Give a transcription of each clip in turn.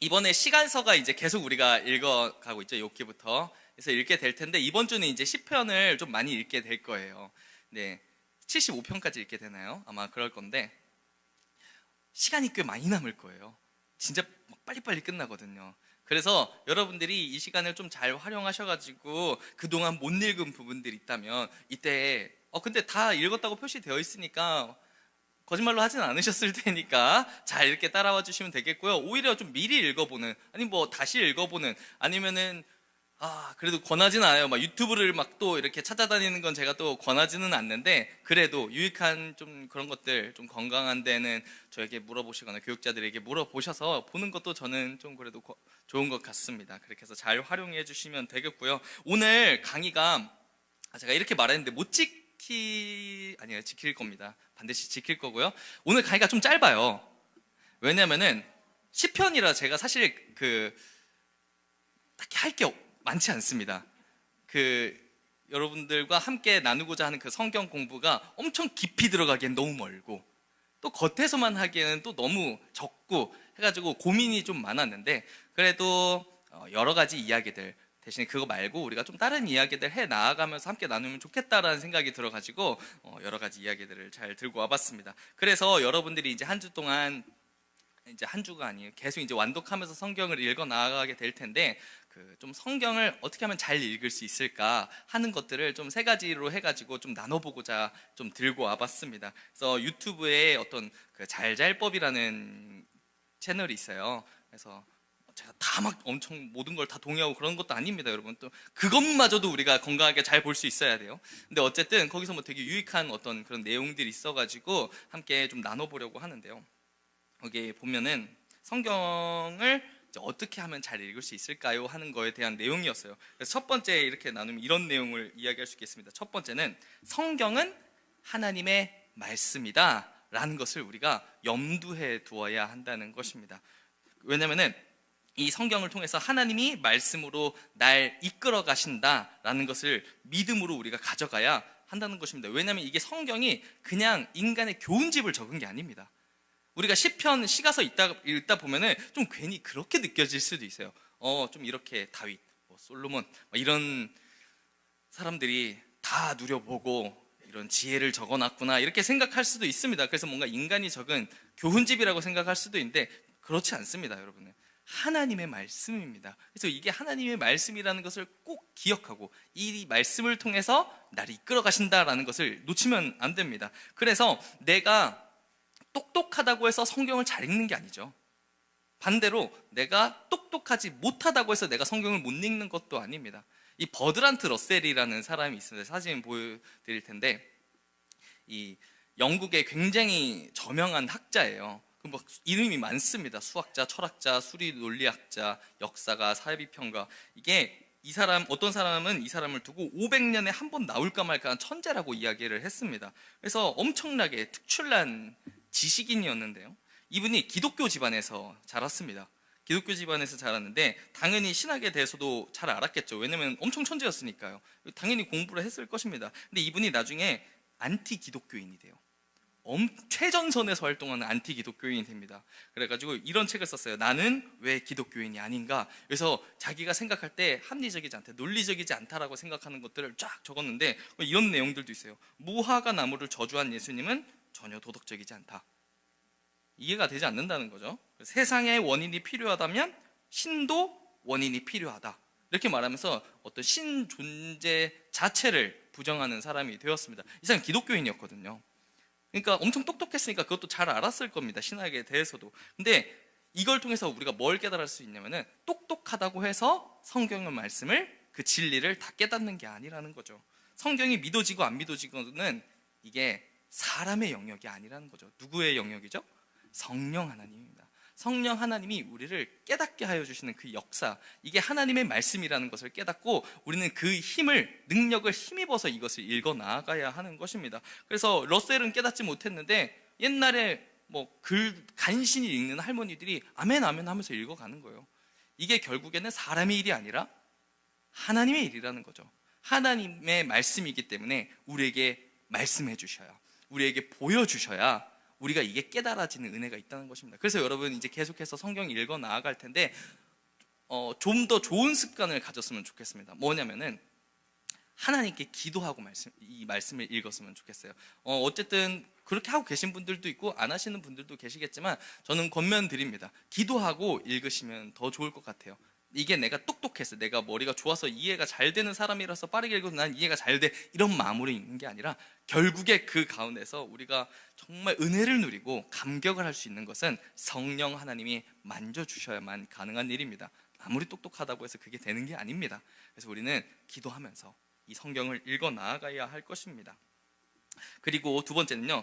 이번에 시간서가 이제 계속 우리가 읽어가고 있죠. 욥기부터. 그래서 읽게 될 텐데 이번 주는 이제 시편을 좀 많이 읽게 될 거예요. 네, 75편까지 읽게 되나요? 아마 그럴 건데 시간이 꽤 많이 남을 거예요. 진짜 막 빨리빨리 끝나거든요. 그래서 여러분들이 이 시간을 좀 잘 활용하셔가지고 그동안 못 읽은 부분들이 있다면 이때 근데 다 읽었다고 표시되어 있으니까 거짓말로 하진 않으셨을 테니까 잘 이렇게 따라와 주시면 되겠고요. 오히려 좀 미리 읽어보는, 아니 뭐 다시 읽어보는, 아니면은 그래도 권하지는 않아요. 막 유튜브를 막 또 이렇게 찾아다니는 건 제가 또 권하지는 않는데, 그래도 유익한 좀 그런 것들, 좀 건강한 데는 저에게 물어보시거나 교육자들에게 물어보셔서 보는 것도 저는 좀 그래도 좋은 것 같습니다. 그렇게 해서 잘 활용해 주시면 되겠고요. 오늘 강의가 제가 이렇게 말했는데 아니에요. 지킬 겁니다. 반드시 지킬 거고요. 오늘 강의가 좀 짧아요. 왜냐면은 시편이라 제가 사실 딱히 할 게 많지 않습니다. 여러분들과 함께 나누고자 하는 그 성경 공부가 엄청 깊이 들어가기엔 너무 멀고, 또 겉에서만 하기에는 또 너무 적고 해가지고 고민이 좀 많았는데, 그래도 여러 가지 이야기들 대신에 그거 말고 우리가 좀 다른 이야기들 해 나아가면서 함께 나누면 좋겠다라는 생각이 들어가지고 여러 가지 이야기들을 잘 들고 와봤습니다. 그래서 여러분들이 이제 한 주 동안, 이제 한 주가 아니에요, 계속 이제 완독하면서 성경을 읽어 나아가게 될 텐데, 좀 성경을 어떻게 하면 잘 읽을 수 있을까 하는 것들을 좀 세 가지로 해가지고 좀 나눠보고자 좀 들고 와봤습니다. 그래서 유튜브에 어떤 잘잘법이라는 채널이 있어요. 그래서 제가 다 막 엄청 모든 걸 다 동의하고 그런 것도 아닙니다, 여러분. 또 그것마저도 우리가 건강하게 잘 볼 수 있어야 돼요. 근데 어쨌든 거기서 뭐 되게 유익한 어떤 그런 내용들이 있어가지고 함께 좀 나눠보려고 하는데요. 여기 보면은 성경을 어떻게 하면 잘 읽을 수 있을까요? 하는 거에 대한 내용이었어요. 그래서 첫 번째 이렇게 나누면 이런 내용을 이야기할 수 있겠습니다. 첫 번째는 성경은 하나님의 말씀이다 라는 것을 우리가 염두해 두어야 한다는 것입니다. 왜냐면은 이 성경을 통해서 하나님이 말씀으로 날 이끌어 가신다라는 것을 믿음으로 우리가 가져가야 한다는 것입니다. 왜냐하면 이게 성경이 그냥 인간의 교훈집을 적은 게 아닙니다. 우리가 시편 시가서 읽다 보면은 좀 괜히 그렇게 느껴질 수도 있어요. 좀 이렇게 다윗, 솔로몬 이런 사람들이 다 누려보고 이런 지혜를 적어놨구나 이렇게 생각할 수도 있습니다. 그래서 뭔가 인간이 적은 교훈집이라고 생각할 수도 있는데 그렇지 않습니다, 여러분. 하나님의 말씀입니다. 그래서 이게 하나님의 말씀이라는 것을 꼭 기억하고 이 말씀을 통해서 나를 이끌어 가신다라는 것을 놓치면 안 됩니다. 그래서 내가 똑똑하다고 해서 성경을 잘 읽는 게 아니죠. 반대로 내가 똑똑하지 못하다고 해서 내가 성경을 못 읽는 것도 아닙니다. 이 버드란트 러셀이라는 사람이 있습니다. 사진 보여드릴 텐데, 이 영국의 굉장히 저명한 학자예요. 뭐 이름이 많습니다. 수학자, 철학자, 수리 논리학자, 역사가, 사회비평가. 이게 어떤 사람은 이 사람을 두고 500년에 한 번 나올까 말까한 천재라고 이야기를 했습니다. 그래서 엄청나게 특출난 지식인이었는데요. 이분이 기독교 집안에서 자랐습니다. 기독교 집안에서 자랐는데 당연히 신학에 대해서도 잘 알았겠죠. 왜냐면 엄청 천재였으니까요. 당연히 공부를 했을 것입니다. 근데 이분이 나중에 안티 기독교인이 돼요. 최전선에서 활동하는 안티 기독교인이 됩니다. 그래가지고 이런 책을 썼어요. 나는 왜 기독교인이 아닌가. 그래서 자기가 생각할 때 합리적이지 않다, 논리적이지 않다라고 생각하는 것들을 쫙 적었는데 이런 내용들도 있어요. 무화과 나무를 저주한 예수님은 전혀 도덕적이지 않다. 이해가 되지 않는다는 거죠. 세상에 원인이 필요하다면 신도 원인이 필요하다. 이렇게 말하면서 어떤 신 존재 자체를 부정하는 사람이 되었습니다. 이 사람은 기독교인이었거든요. 그러니까 엄청 똑똑했으니까 그것도 잘 알았을 겁니다. 신학에 대해서도. 근데 이걸 통해서 우리가 뭘 깨달을 수 있냐면은 똑똑하다고 해서 성경의 말씀을, 그 진리를 다 깨닫는 게 아니라는 거죠. 성경이 믿어지고 안 믿어지고는 이게 사람의 영역이 아니라는 거죠. 누구의 영역이죠? 성령 하나님입니다. 성령 하나님이 우리를 깨닫게 하여 주시는 그 역사, 이게 하나님의 말씀이라는 것을 깨닫고 우리는 그 힘을, 능력을 힘입어서 이것을 읽어 나아가야 하는 것입니다. 그래서 러셀은 깨닫지 못했는데 옛날에 간신히 읽는 할머니들이 아멘 아멘 하면서 읽어가는 거예요. 이게 결국에는 사람의 일이 아니라 하나님의 일이라는 거죠. 하나님의 말씀이기 때문에 우리에게 말씀해 주셔야, 우리에게 보여주셔야 우리가 이게 깨달아지는 은혜가 있다는 것입니다. 그래서 여러분 이제 계속해서 성경 읽어 나아갈 텐데 좀 더 좋은 습관을 가졌으면 좋겠습니다. 뭐냐면은 하나님께 기도하고 이 말씀을 읽었으면 좋겠어요. 어쨌든 그렇게 하고 계신 분들도 있고 안 하시는 분들도 계시겠지만 저는 권면드립니다. 기도하고 읽으시면 더 좋을 것 같아요. 이게 내가 똑똑해서, 내가 머리가 좋아서 이해가 잘 되는 사람이라서 빠르게 읽어도 난 이해가 잘 돼, 이런 마음으로 읽는 게 아니라 결국에 그 가운데서 우리가 정말 은혜를 누리고 감격을 할 수 있는 것은 성령 하나님이 만져주셔야만 가능한 일입니다. 아무리 똑똑하다고 해서 그게 되는 게 아닙니다. 그래서 우리는 기도하면서 이 성경을 읽어 나아가야 할 것입니다. 그리고 두 번째는요,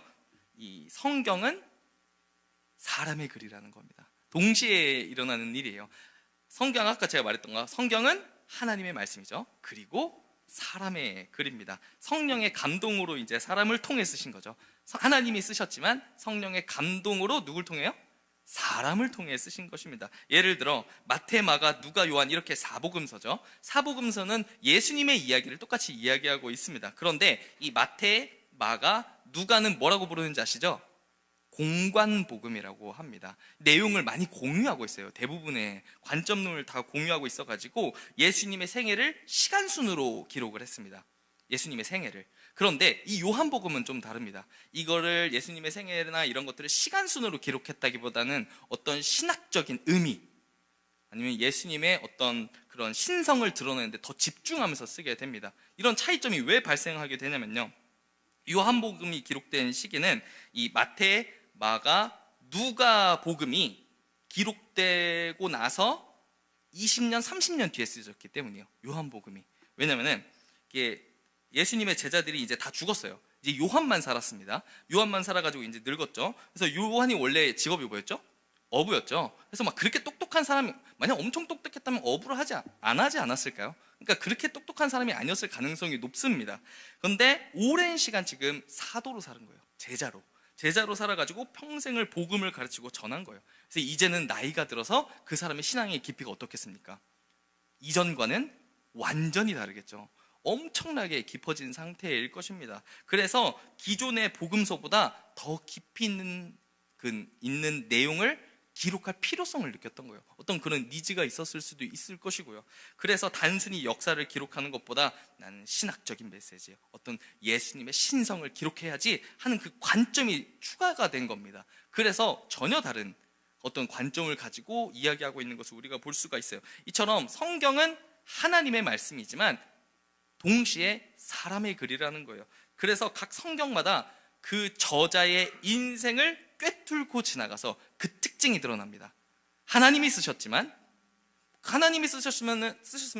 이 성경은 사람의 글이라는 겁니다. 동시에 일어나는 일이에요. 성경, 아까 제가 말했던 거, 성경은 하나님의 말씀이죠. 그리고 사람의 글입니다. 성령의 감동으로 이제 사람을 통해 쓰신 거죠. 하나님이 쓰셨지만 성령의 감동으로 누굴 통해요? 사람을 통해 쓰신 것입니다. 예를 들어 마태, 마가, 누가, 요한 이렇게 사복음서죠. 사복음서는 예수님의 이야기를 똑같이 이야기하고 있습니다. 그런데 이 마태, 마가, 누가는 뭐라고 부르는지 아시죠? 공관복음이라고 합니다. 내용을 많이 공유하고 있어요. 대부분의 관점론을 다 공유하고 있어가지고 예수님의 생애를 시간순으로 기록을 했습니다. 예수님의 생애를. 그런데 이 요한복음은 좀 다릅니다. 이거를 예수님의 생애나 이런 것들을 시간순으로 기록했다기보다는 어떤 신학적인 의미, 아니면 예수님의 어떤 그런 신성을 드러내는데 더 집중하면서 쓰게 됩니다. 이런 차이점이 왜 발생하게 되냐면요, 요한복음이 기록된 시기는 이 마태, 마가, 누가 복음이 기록되고 나서 20년, 30년 뒤에 쓰여졌기 때문이에요. 요한복음이. 왜냐면은 이게 예수님의 제자들이 이제 다 죽었어요. 이제 요한만 살았습니다. 요한만 살아가지고 이제 늙었죠. 그래서 요한이 원래 직업이 뭐였죠? 어부였죠. 그래서 막 그렇게 똑똑한 사람이, 만약 엄청 똑똑했다면 어부를 안 하지 않았을까요? 그러니까 그렇게 똑똑한 사람이 아니었을 가능성이 높습니다. 그런데 오랜 시간 지금 사도로 사는 거예요. 제자로 살아가지고 평생을 복음을 가르치고 전한 거예요. 그래서 이제는 나이가 들어서 그 사람의 신앙의 깊이가 어떻겠습니까? 이전과는 완전히 다르겠죠. 엄청나게 깊어진 상태일 것입니다. 그래서 기존의 복음서보다 더 깊이 있는 내용을 기록할 필요성을 느꼈던 거예요. 어떤 그런 니즈가 있었을 수도 있을 것이고요. 그래서 단순히 역사를 기록하는 것보다 나는 신학적인 메시지, 어떤 예수님의 신성을 기록해야지 하는 그 관점이 추가가 된 겁니다. 그래서 전혀 다른 어떤 관점을 가지고 이야기하고 있는 것을 우리가 볼 수가 있어요. 이처럼 성경은 하나님의 말씀이지만 동시에 사람의 글이라는 거예요. 그래서 각 성경마다 그 저자의 인생을 꿰뚫고 지나가서 그 특징이 드러납니다. 하나님이 쓰셨으면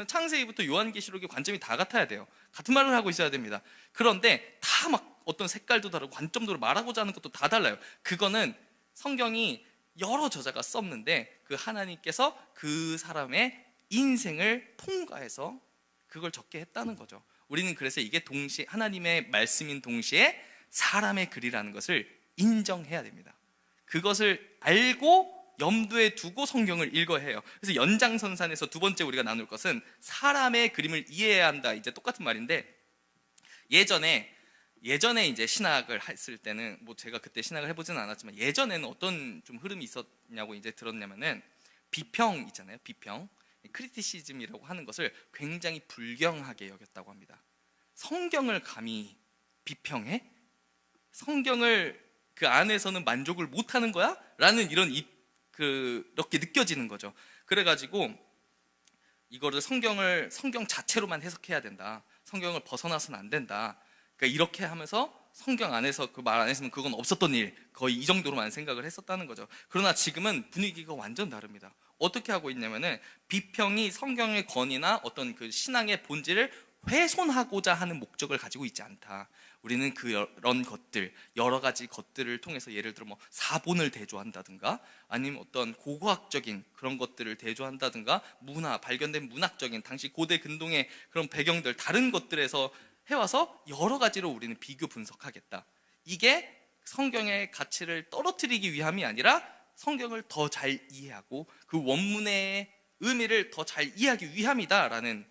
창세기부터 요한계시록의 관점이 다 같아야 돼요. 같은 말을 하고 있어야 됩니다. 그런데 다 막 어떤 색깔도 다르고 관점도 말하고자 하는 것도 다 달라요. 그거는 성경이 여러 저자가 썼는데 그 하나님께서 그 사람의 인생을 통과해서 그걸 적게 했다는 거죠. 우리는 그래서 이게 동시에 하나님의 말씀인 동시에 사람의 글이라는 것을 인정해야 됩니다. 그것을 알고 염두에 두고 성경을 읽어야 해요. 그래서 연장선상에서 두 번째 우리가 나눌 것은 사람의 그림을 이해해야 한다. 이제 똑같은 말인데, 예전에 이제 신학을 했을 때는, 뭐 제가 그때 신학을 해보지는 않았지만 예전에는 어떤 좀 흐름이 있었냐고 이제 들었냐면은, 비평 있잖아요. 비평, 크리티시즘이라고 하는 것을 굉장히 불경하게 여겼다고 합니다. 성경을 감히 비평해? 성경을 그 안에서는 만족을 못하는 거야? 라는 그렇게 느껴지는 거죠. 그래가지고 이거를 성경 자체로만 해석해야 된다. 성경을 벗어나서는 안 된다. 그러니까 이렇게 하면서 성경 안에서 그 말 안 했으면 그건 없었던 일, 거의 이 정도로만 생각을 했었다는 거죠. 그러나 지금은 분위기가 완전 다릅니다. 어떻게 하고 있냐면은, 비평이 성경의 권위나 어떤 그 신앙의 본질을 훼손하고자 하는 목적을 가지고 있지 않다. 우리는 그런 것들, 여러 가지 것들을 통해서, 예를 들어 뭐 사본을 대조한다든가, 아니면 어떤 고고학적인 그런 것들을 대조한다든가, 발견된 문학적인 당시 고대 근동의 그런 배경들, 다른 것들에서 해와서 여러 가지로 우리는 비교 분석하겠다. 이게 성경의 가치를 떨어뜨리기 위함이 아니라 성경을 더 잘 이해하고 그 원문의 의미를 더 잘 이해하기 위함이다라는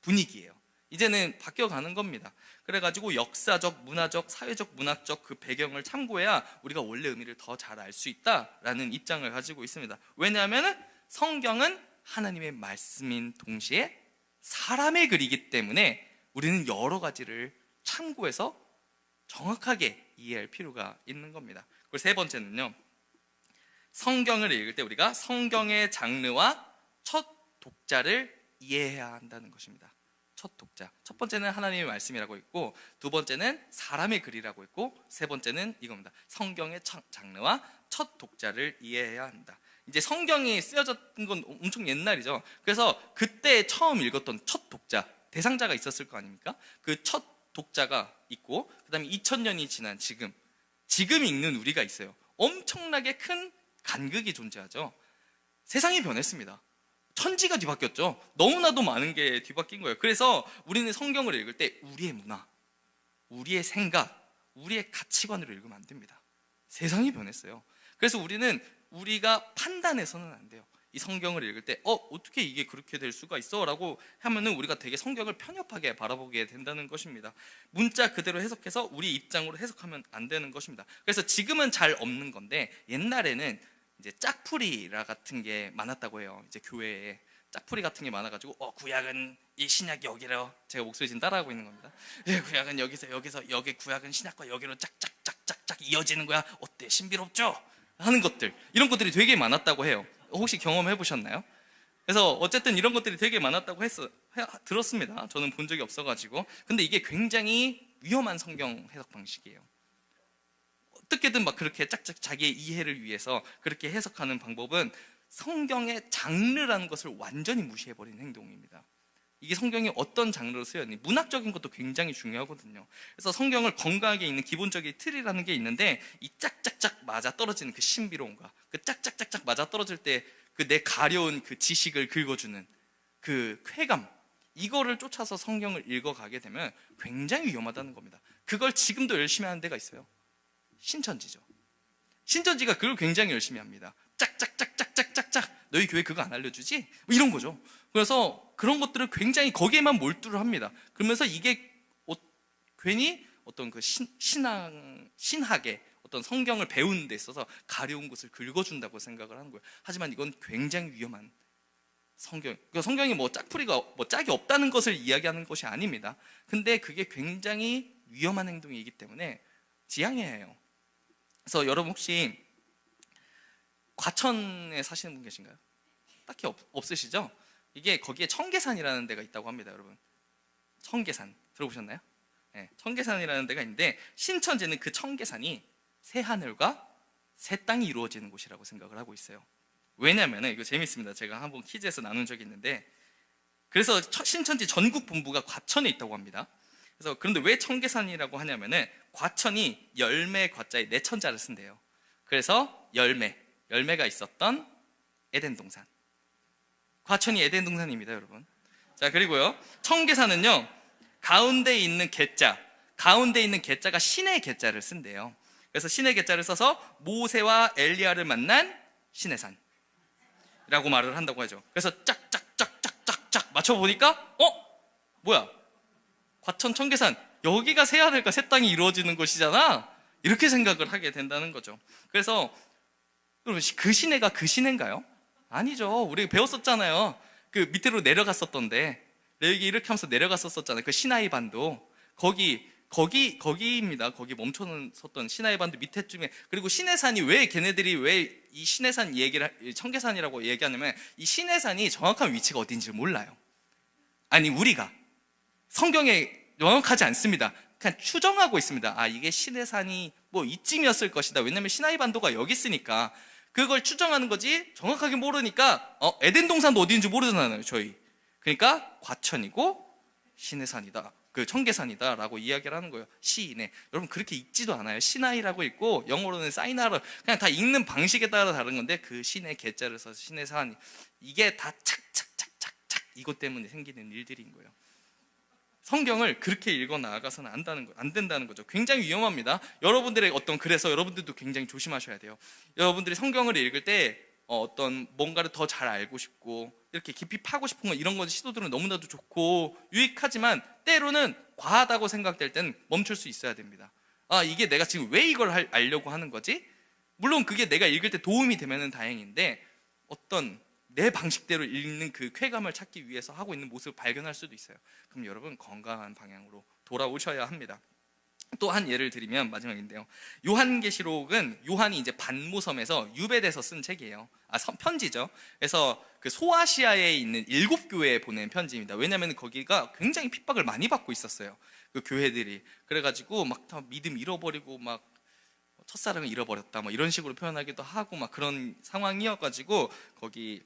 분위기예요. 이제는 바뀌어가는 겁니다. 그래가지고 역사적, 문화적, 사회적, 문학적 그 배경을 참고해야 우리가 원래 의미를 더 잘 알 수 있다라는 입장을 가지고 있습니다. 왜냐하면 성경은 하나님의 말씀인 동시에 사람의 글이기 때문에 우리는 여러 가지를 참고해서 정확하게 이해할 필요가 있는 겁니다. 그리고 세 번째는요, 성경을 읽을 때 우리가 성경의 장르와 첫 독자를 이해해야 한다는 것입니다. 첫 독자. 첫 번째는 하나님의 말씀이라고 있고, 두 번째는 사람의 글이라고 있고, 세 번째는 이겁니다. 성경의 장르와 첫 독자를 이해해야 한다. 이제 성경이 쓰여졌던 건 엄청 옛날이죠. 그래서 그때 처음 읽었던 첫 독자, 대상자가 있었을 거 아닙니까? 그 첫 독자가 있고, 그 다음에 2000년이 지난 지금 읽는 우리가 있어요. 엄청나게 큰 간극이 존재하죠. 세상이 변했습니다. 천지가 뒤바뀌었죠. 너무나도 많은 게 뒤바뀐 거예요. 그래서 우리는 성경을 읽을 때 우리의 문화, 우리의 생각, 우리의 가치관으로 읽으면 안 됩니다. 세상이 변했어요. 그래서 우리가 판단해서는 안 돼요. 이 성경을 읽을 때 어떻게 이게 그렇게 될 수가 있어? 라고 하면은 우리가 되게 성경을 편협하게 바라보게 된다는 것입니다. 문자 그대로 해석해서 우리 입장으로 해석하면 안 되는 것입니다. 그래서 지금은 잘 없는 건데, 옛날에는 이제 짝풀이라 같은 게 많았다고 해요. 이제 교회에 짝풀이 같은 게 많아가지고 구약은 이 신약이 여기로, 제가 목소리 지금 따라하고 있는 겁니다. 구약은 여기서 여기 구약은 신약과 여기로 짝짝짝짝짝 이어지는 거야. 어때? 신비롭죠? 하는 것들, 이런 것들이 되게 많았다고 해요. 혹시 경험해 보셨나요? 그래서 어쨌든 이런 것들이 되게 많았다고 들었습니다. 저는 본 적이 없어가지고. 근데 이게 굉장히 위험한 성경 해석 방식이에요. 어떻게든 막 그렇게 짝짝 자기의 이해를 위해서 그렇게 해석하는 방법은 성경의 장르라는 것을 완전히 무시해버리는 행동입니다. 이게 성경이 어떤 장르로 쓰였니? 문학적인 것도 굉장히 중요하거든요. 그래서 성경을 건강하게 읽는 기본적인 틀이라는 게 있는데, 이 짝짝짝 맞아 떨어지는 그 신비로움과 그 짝짝짝짝 맞아 떨어질 때 그 내 가려운 그 지식을 긁어주는 그 쾌감, 이거를 쫓아서 성경을 읽어가게 되면 굉장히 위험하다는 겁니다. 그걸 지금도 열심히 하는 데가 있어요. 신천지죠. 신천지가 그걸 굉장히 열심히 합니다. 짝짝짝짝짝짝짝, 너희 교회 그거 안 알려주지? 뭐 이런 거죠. 그래서 그런 것들을 굉장히 거기에만 몰두를 합니다. 그러면서 이게 괜히 어떤 그 신학의 어떤 성경을 배우는 데 있어서 가려운 것을 긁어준다고 생각을 하는 거예요. 하지만 이건 굉장히 위험한 성경이 뭐 짝풀이가 뭐 짝이 없다는 것을 이야기하는 것이 아닙니다. 근데 그게 굉장히 위험한 행동이기 때문에 지양해야 해요. 그래서 여러분 혹시 과천에 사시는 분 계신가요? 딱히 없으시죠? 이게 거기에 청계산이라는 데가 있다고 합니다, 여러분. 청계산 들어보셨나요? 네, 청계산이라는 데가 있는데, 신천지는 그 청계산이 새 하늘과 새 땅이 이루어지는 곳이라고 생각을 하고 있어요. 왜냐하면 이거 재밌습니다. 제가 한번 퀴즈에서 나눈 적이 있는데, 그래서 신천지 전국 본부가 과천에 있다고 합니다. 그래서 그런데 왜 청계산이라고 하냐면은 과천이 열매 과자에 내천자를 쓴대요. 그래서 열매가 있었던 에덴 동산. 과천이 에덴 동산입니다, 여러분. 자, 그리고요, 청계산은요, 가운데 있는 개자가 신의 개자를 쓴대요. 그래서 신의 개자를 써서 모세와 엘리야를 만난 신의 산이라고 말을 한다고 하죠. 그래서 짝짝짝짝짝짝 맞춰보니까 뭐야? 과천 청계산, 여기가 새 하늘과 새 땅이 이루어지는 곳이잖아. 이렇게 생각을 하게 된다는 거죠. 그래서 여러분, 그 시내가 그 시내인가요? 아니죠. 우리 배웠었잖아요. 그 밑으로 내려갔었던데, 여기 이렇게 하면서 내려갔었잖아요. 그 시나이 반도 거기입니다. 거기 멈춰섰던 시나이 반도 밑에쯤에. 그리고 시내산이 걔네들이 왜 이 시내산 청계산이라고 얘기하냐면, 이 시내산이 정확한 위치가 어딘지 몰라요. 아니, 우리가 성경에 명확하지 않습니다. 그냥 추정하고 있습니다. 이게 시내산이 뭐 이쯤이었을 것이다. 왜냐면 시나이 반도가 여기 있으니까. 그걸 추정하는 거지, 정확하게 모르니까 에덴 동산도 어디인지 모르잖아요, 저희. 그러니까 과천이고 시내산이다, 그 청계산이다 라고 이야기를 하는 거예요. 시인에. 여러분, 그렇게 읽지도 않아요. 시나이라고 읽고 영어로는 사이나라, 그냥 다 읽는 방식에 따라 다른 건데, 그 신의 개자를 써서 시내산, 이게 다 착착착착착 이것 때문에 생기는 일들인 거예요. 성경을 그렇게 읽어 나가서는 안 된다는 거죠. 굉장히 위험합니다. 그래서 여러분들도 굉장히 조심하셔야 돼요. 여러분들이 성경을 읽을 때 어떤 뭔가를 더 잘 알고 싶고 이렇게 깊이 파고 싶은 건 이런 거 시도들은 너무나도 좋고 유익하지만 때로는 과하다고 생각될 땐 멈출 수 있어야 됩니다. 이게 내가 지금 왜 이걸 알려고 하는 거지? 물론 그게 내가 읽을 때 도움이 되면 다행인데 어떤 내 방식대로 읽는 그 쾌감을 찾기 위해서 하고 있는 모습을 발견할 수도 있어요. 그럼 여러분 건강한 방향으로 돌아오셔야 합니다. 또 한 예를 드리면 마지막인데요. 요한계시록은 요한이 이제 반모섬에서 유배돼서 쓴 책이에요. 편지죠. 그래서 그 소아시아에 있는 7교회에 보낸 편지입니다. 왜냐하면 거기가 굉장히 핍박을 많이 받고 있었어요. 그 교회들이. 그래가지고 막 다 믿음 잃어버리고 막 첫사랑을 잃어버렸다 뭐 이런 식으로 표현하기도 하고 막 그런 상황이어가지고 거기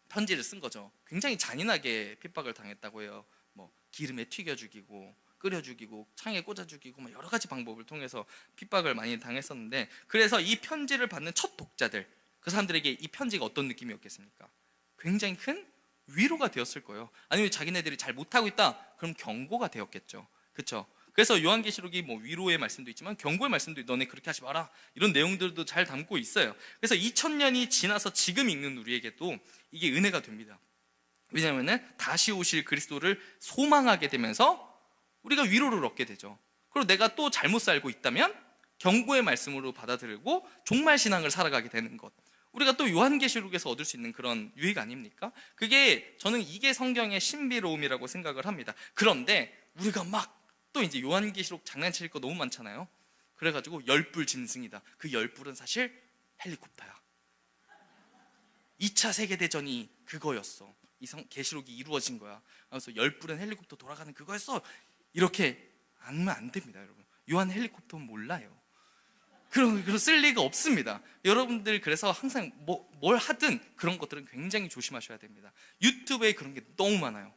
편지를 쓴 거죠. 굉장히 잔인하게 핍박을 당했다고 해요. 뭐 기름에 튀겨 죽이고 끓여 죽이고 창에 꽂아 죽이고 뭐 여러 가지 방법을 통해서 핍박을 많이 당했었는데, 그래서 이 편지를 받는 첫 독자들, 그 사람들에게 이 편지가 어떤 느낌이었겠습니까? 굉장히 큰 위로가 되었을 거예요. 아니면 자기네들이 잘 못하고 있다, 그럼 경고가 되었겠죠. 그렇죠? 그래서 요한계시록이 뭐 위로의 말씀도 있지만 경고의 말씀도, 너네 그렇게 하지 마라, 이런 내용들도 잘 담고 있어요. 그래서 2000년이 지나서 지금 읽는 우리에게도 이게 은혜가 됩니다. 왜냐하면 다시 오실 그리스도를 소망하게 되면서 우리가 위로를 얻게 되죠. 그리고 내가 또 잘못 살고 있다면 경고의 말씀으로 받아들이고 종말 신앙을 살아가게 되는 것, 우리가 또 요한계시록에서 얻을 수 있는 그런 유익 아닙니까? 그게, 저는 이게 성경의 신비로움이라고 생각을 합니다. 그런데 우리가 막 또 이제 요한계시록 장난칠 거 너무 많잖아요. 그래가지고 열불 짐승이다. 그 열불은 사실 헬리콥터야. 2차 세계대전이 그거였어. 이 계시록이 이루어진 거야. 그래서 열불은 헬리콥터 돌아가는 그거였어. 이렇게 하면 안 됩니다, 여러분. 요한 헬리콥터는 몰라요. 그런 쓸 리가 없습니다. 여러분들 그래서 항상 뭘 하든 그런 것들은 굉장히 조심하셔야 됩니다. 유튜브에 그런 게 너무 많아요.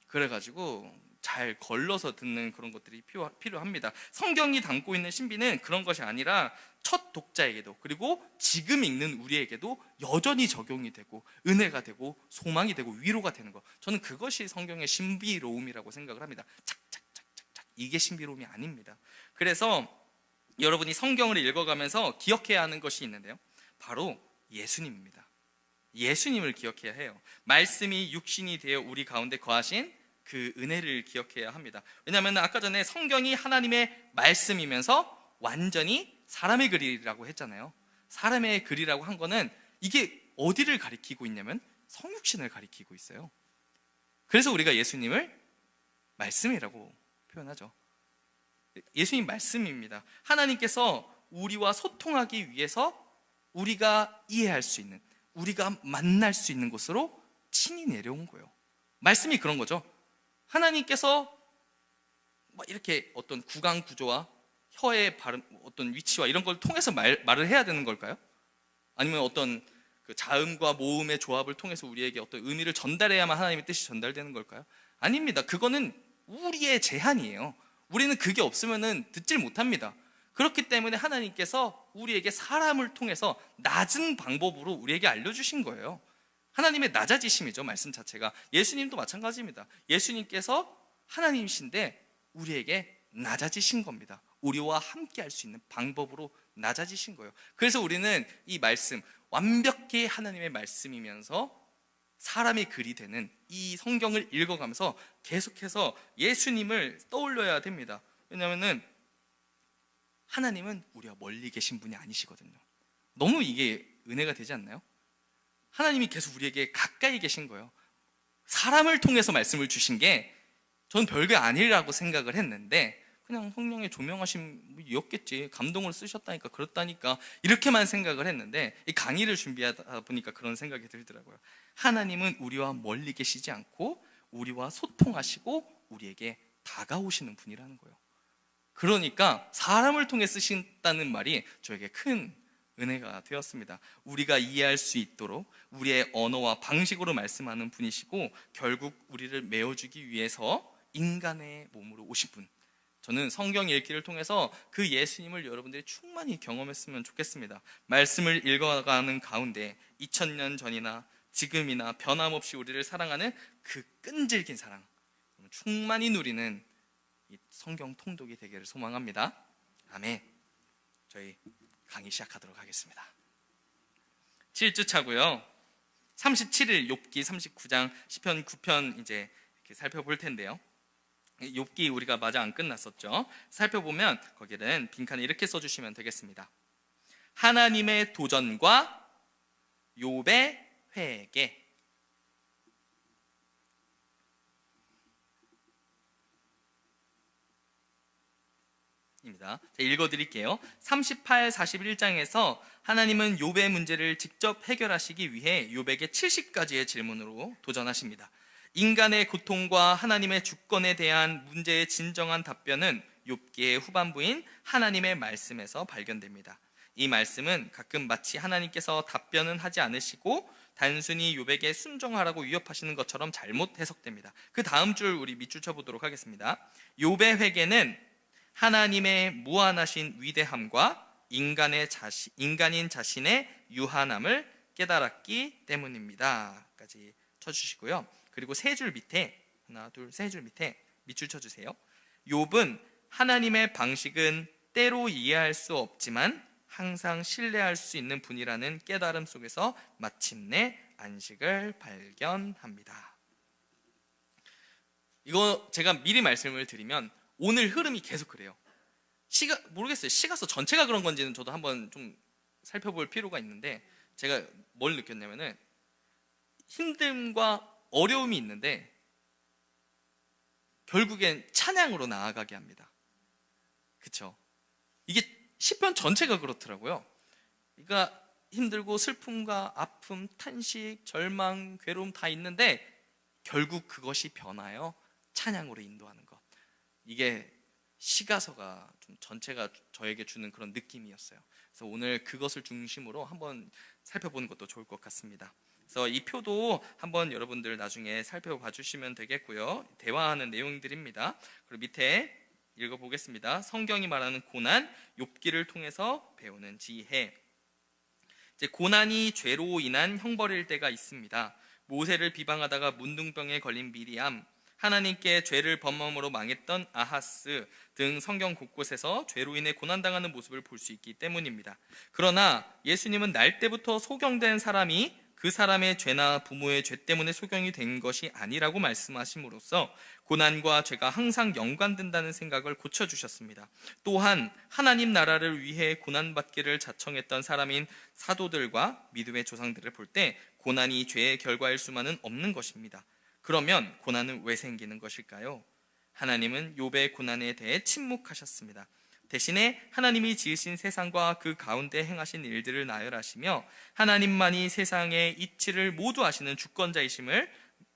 그래가지고 잘 걸러서 듣는 그런 것들이 필요합니다. 성경이 담고 있는 신비는 그런 것이 아니라 첫 독자에게도, 그리고 지금 읽는 우리에게도 여전히 적용이 되고 은혜가 되고 소망이 되고 위로가 되는 것, 저는 그것이 성경의 신비로움이라고 생각을 합니다. 착착착착착, 이게 신비로움이 아닙니다. 그래서 여러분이 성경을 읽어가면서 기억해야 하는 것이 있는데요, 바로 예수님입니다. 예수님을 기억해야 해요. 말씀이 육신이 되어 우리 가운데 거하신 그 은혜를 기억해야 합니다. 왜냐하면 아까 전에 성경이 하나님의 말씀이면서 완전히 사람의 글이라고 했잖아요. 사람의 글이라고 한 거는 이게 어디를 가리키고 있냐면 성육신을 가리키고 있어요. 그래서 우리가 예수님을 말씀이라고 표현하죠. 예수님 말씀입니다. 하나님께서 우리와 소통하기 위해서 우리가 이해할 수 있는, 우리가 만날 수 있는 곳으로 친히 내려온 거예요. 말씀이 그런 거죠. 하나님께서 막 이렇게 어떤 구강 구조와 혀의 발음, 어떤 위치와 이런 걸 통해서 말을 해야 되는 걸까요? 아니면 어떤 그 자음과 모음의 조합을 통해서 우리에게 어떤 의미를 전달해야만 하나님의 뜻이 전달되는 걸까요? 아닙니다. 그거는 우리의 제한이에요. 우리는 그게 없으면은 듣질 못합니다. 그렇기 때문에 하나님께서 우리에게 사람을 통해서 낮은 방법으로 우리에게 알려주신 거예요. 하나님의 낮아지심이죠, 말씀 자체가. 예수님도 마찬가지입니다. 예수님께서 하나님이신데 우리에게 낮아지신 겁니다. 우리와 함께 할 수 있는 방법으로 낮아지신 거예요. 그래서 우리는 이 말씀, 완벽히 하나님의 말씀이면서 사람의 글이 되는 이 성경을 읽어가면서 계속해서 예수님을 떠올려야 됩니다. 왜냐하면 하나님은 우리와 멀리 계신 분이 아니시거든요. 너무 이게 은혜가 되지 않나요? 하나님이 계속 우리에게 가까이 계신 거예요. 사람을 통해서 말씀을 주신 게 전 별게 아니라고 생각을 했는데 그냥 성령의 조명하심이었겠지, 감동을 쓰셨다니까 그렇다니까, 이렇게만 생각을 했는데 이 강의를 준비하다 보니까 그런 생각이 들더라고요. 하나님은 우리와 멀리 계시지 않고 우리와 소통하시고 우리에게 다가오시는 분이라는 거예요. 그러니까 사람을 통해 쓰신다는 말이 저에게 큰 은혜가 되었습니다. 우리가 이해할 수 있도록 우리의 언어와 방식으로 말씀하는 분이시고 결국 우리를 메워주기 위해서 인간의 몸으로 오신 분, 저는 성경 읽기를 통해서 그 예수님을 여러분들이 충만히 경험했으면 좋겠습니다. 말씀을 읽어가는 가운데 2000년 전이나 지금이나 변함없이 우리를 사랑하는 그 끈질긴 사랑 충만히 누리는 이 성경 통독이 되기를 소망합니다. 아멘. 저희 강의 시작하도록 하겠습니다. 7주 차고요. 37일 욥기 39장 시편 9편 이제 이렇게 살펴볼 텐데요. 욥기 우리가 마저 안 끝났었죠. 살펴보면 거기는 빈칸에 이렇게 써주시면 되겠습니다. 하나님의 도전과 욥의 회개. 입니다. 읽어드릴게요. 38, 41장에서 하나님은 욥의 문제를 직접 해결하시기 위해 욥에게 70가지의 질문으로 도전하십니다. 인간의 고통과 하나님의 주권에 대한 문제의 진정한 답변은 욥기의 후반부인 하나님의 말씀에서 발견됩니다. 이 말씀은 가끔 마치 하나님께서 답변은 하지 않으시고 단순히 욥에게 순종하라고 위협하시는 것처럼 잘못 해석됩니다. 그 다음 줄 우리 밑줄 쳐보도록 하겠습니다. 욥의 회개는 하나님의 무한하신 위대함과 인간인 자신의 유한함을 깨달았기 때문입니다. 까지 쳐주시고요. 그리고 세 줄 밑에 하나, 둘, 세 줄 밑에 밑줄 쳐주세요. 욥은 하나님의 방식은 때로 이해할 수 없지만 항상 신뢰할 수 있는 분이라는 깨달음 속에서 마침내 안식을 발견합니다. 이거 제가 미리 말씀을 드리면 오늘 흐름이 계속 그래요. 모르겠어요. 시가서 전체가 그런 건지는 저도 한번 좀 살펴볼 필요가 있는데, 제가 뭘 느꼈냐면은 힘듦과 어려움이 있는데 결국엔 찬양으로 나아가게 합니다. 그쵸? 이게 시편 전체가 그렇더라고요. 그러니까 힘들고 슬픔과 아픔, 탄식, 절망, 괴로움 다 있는데 결국 그것이 변하여 찬양으로 인도하는 것. 이게 시가서가 좀 전체가 저에게 주는 그런 느낌이었어요. 그래서 오늘 그것을 중심으로 한번 살펴보는 것도 좋을 것 같습니다. 그래서 이 표도 한번 여러분들 나중에 살펴봐 주시면 되겠고요. 대화하는 내용들입니다. 그리고 밑에 읽어보겠습니다. 성경이 말하는 고난, 욥기를 통해서 배우는 지혜. 이제 고난이 죄로 인한 형벌일 때가 있습니다. 모세를 비방하다가 문둥병에 걸린 미리암, 하나님께 죄를 범함으로 망했던 아하스 등 성경 곳곳에서 죄로 인해 고난당하는 모습을 볼 수 있기 때문입니다. 그러나 예수님은 날 때부터 소경된 사람이 그 사람의 죄나 부모의 죄 때문에 소경이 된 것이 아니라고 말씀하심으로써 고난과 죄가 항상 연관된다는 생각을 고쳐주셨습니다. 또한 하나님 나라를 위해 고난받기를 자청했던 사람인 사도들과 믿음의 조상들을 볼 때 고난이 죄의 결과일 수만은 없는 것입니다. 그러면 고난은 왜 생기는 것일까요? 하나님은 욥의 고난에 대해 침묵하셨습니다. 대신에 하나님이 지으신 세상과 그 가운데 행하신 일들을 나열하시며 하나님만이 세상의 이치를 모두 아시는 주권자이심을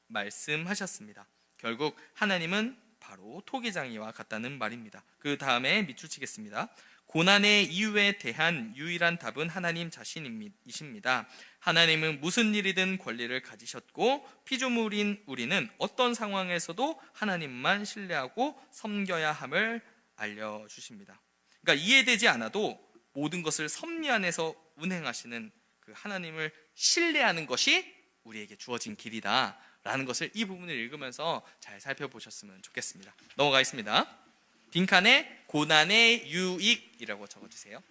말씀하셨습니다. 결국 하나님은 바로 토기장이와 같다는 말입니다. 그 다음에 밑줄 치겠습니다. 고난의 이유에 대한 유일한 답은 하나님 자신이십니다. 하나님은 무슨 일이든 권리를 가지셨고 피조물인 우리는 어떤 상황에서도 하나님만 신뢰하고 섬겨야 함을 알려주십니다. 그러니까 이해되지 않아도 모든 것을 섭리 안에서 운행하시는 그 하나님을 신뢰하는 것이 우리에게 주어진 길이다 라는 것을 이 부분을 읽으면서 잘 살펴보셨으면 좋겠습니다. 넘어가겠습니다. 빈칸에 고난의 유익이라고 적어주세요.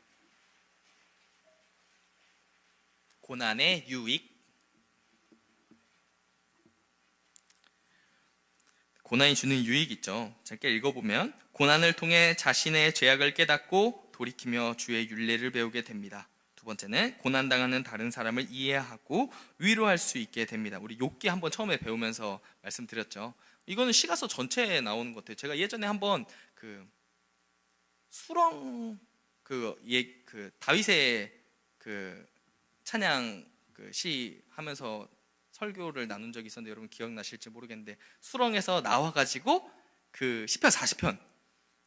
고난의 유익. 고난이 주는 유익 있죠. 짧게 읽어보면 고난을 통해 자신의 죄악을 깨닫고 돌이키며 주의 율례를 배우게 됩니다. 두 번째는 고난당하는 다른 사람을 이해하고 위로할 수 있게 됩니다. 우리 욥기 한번 처음에 배우면서 말씀드렸죠. 이거는 시가서 전체에 나오는 것 같아요. 제가 예전에 한번 수렁 다윗의 찬양 시 하면서 설교를 나눈 적이 있었는데 여러분 기억나실지 모르겠는데 수렁에서 나와가지고 시편 40편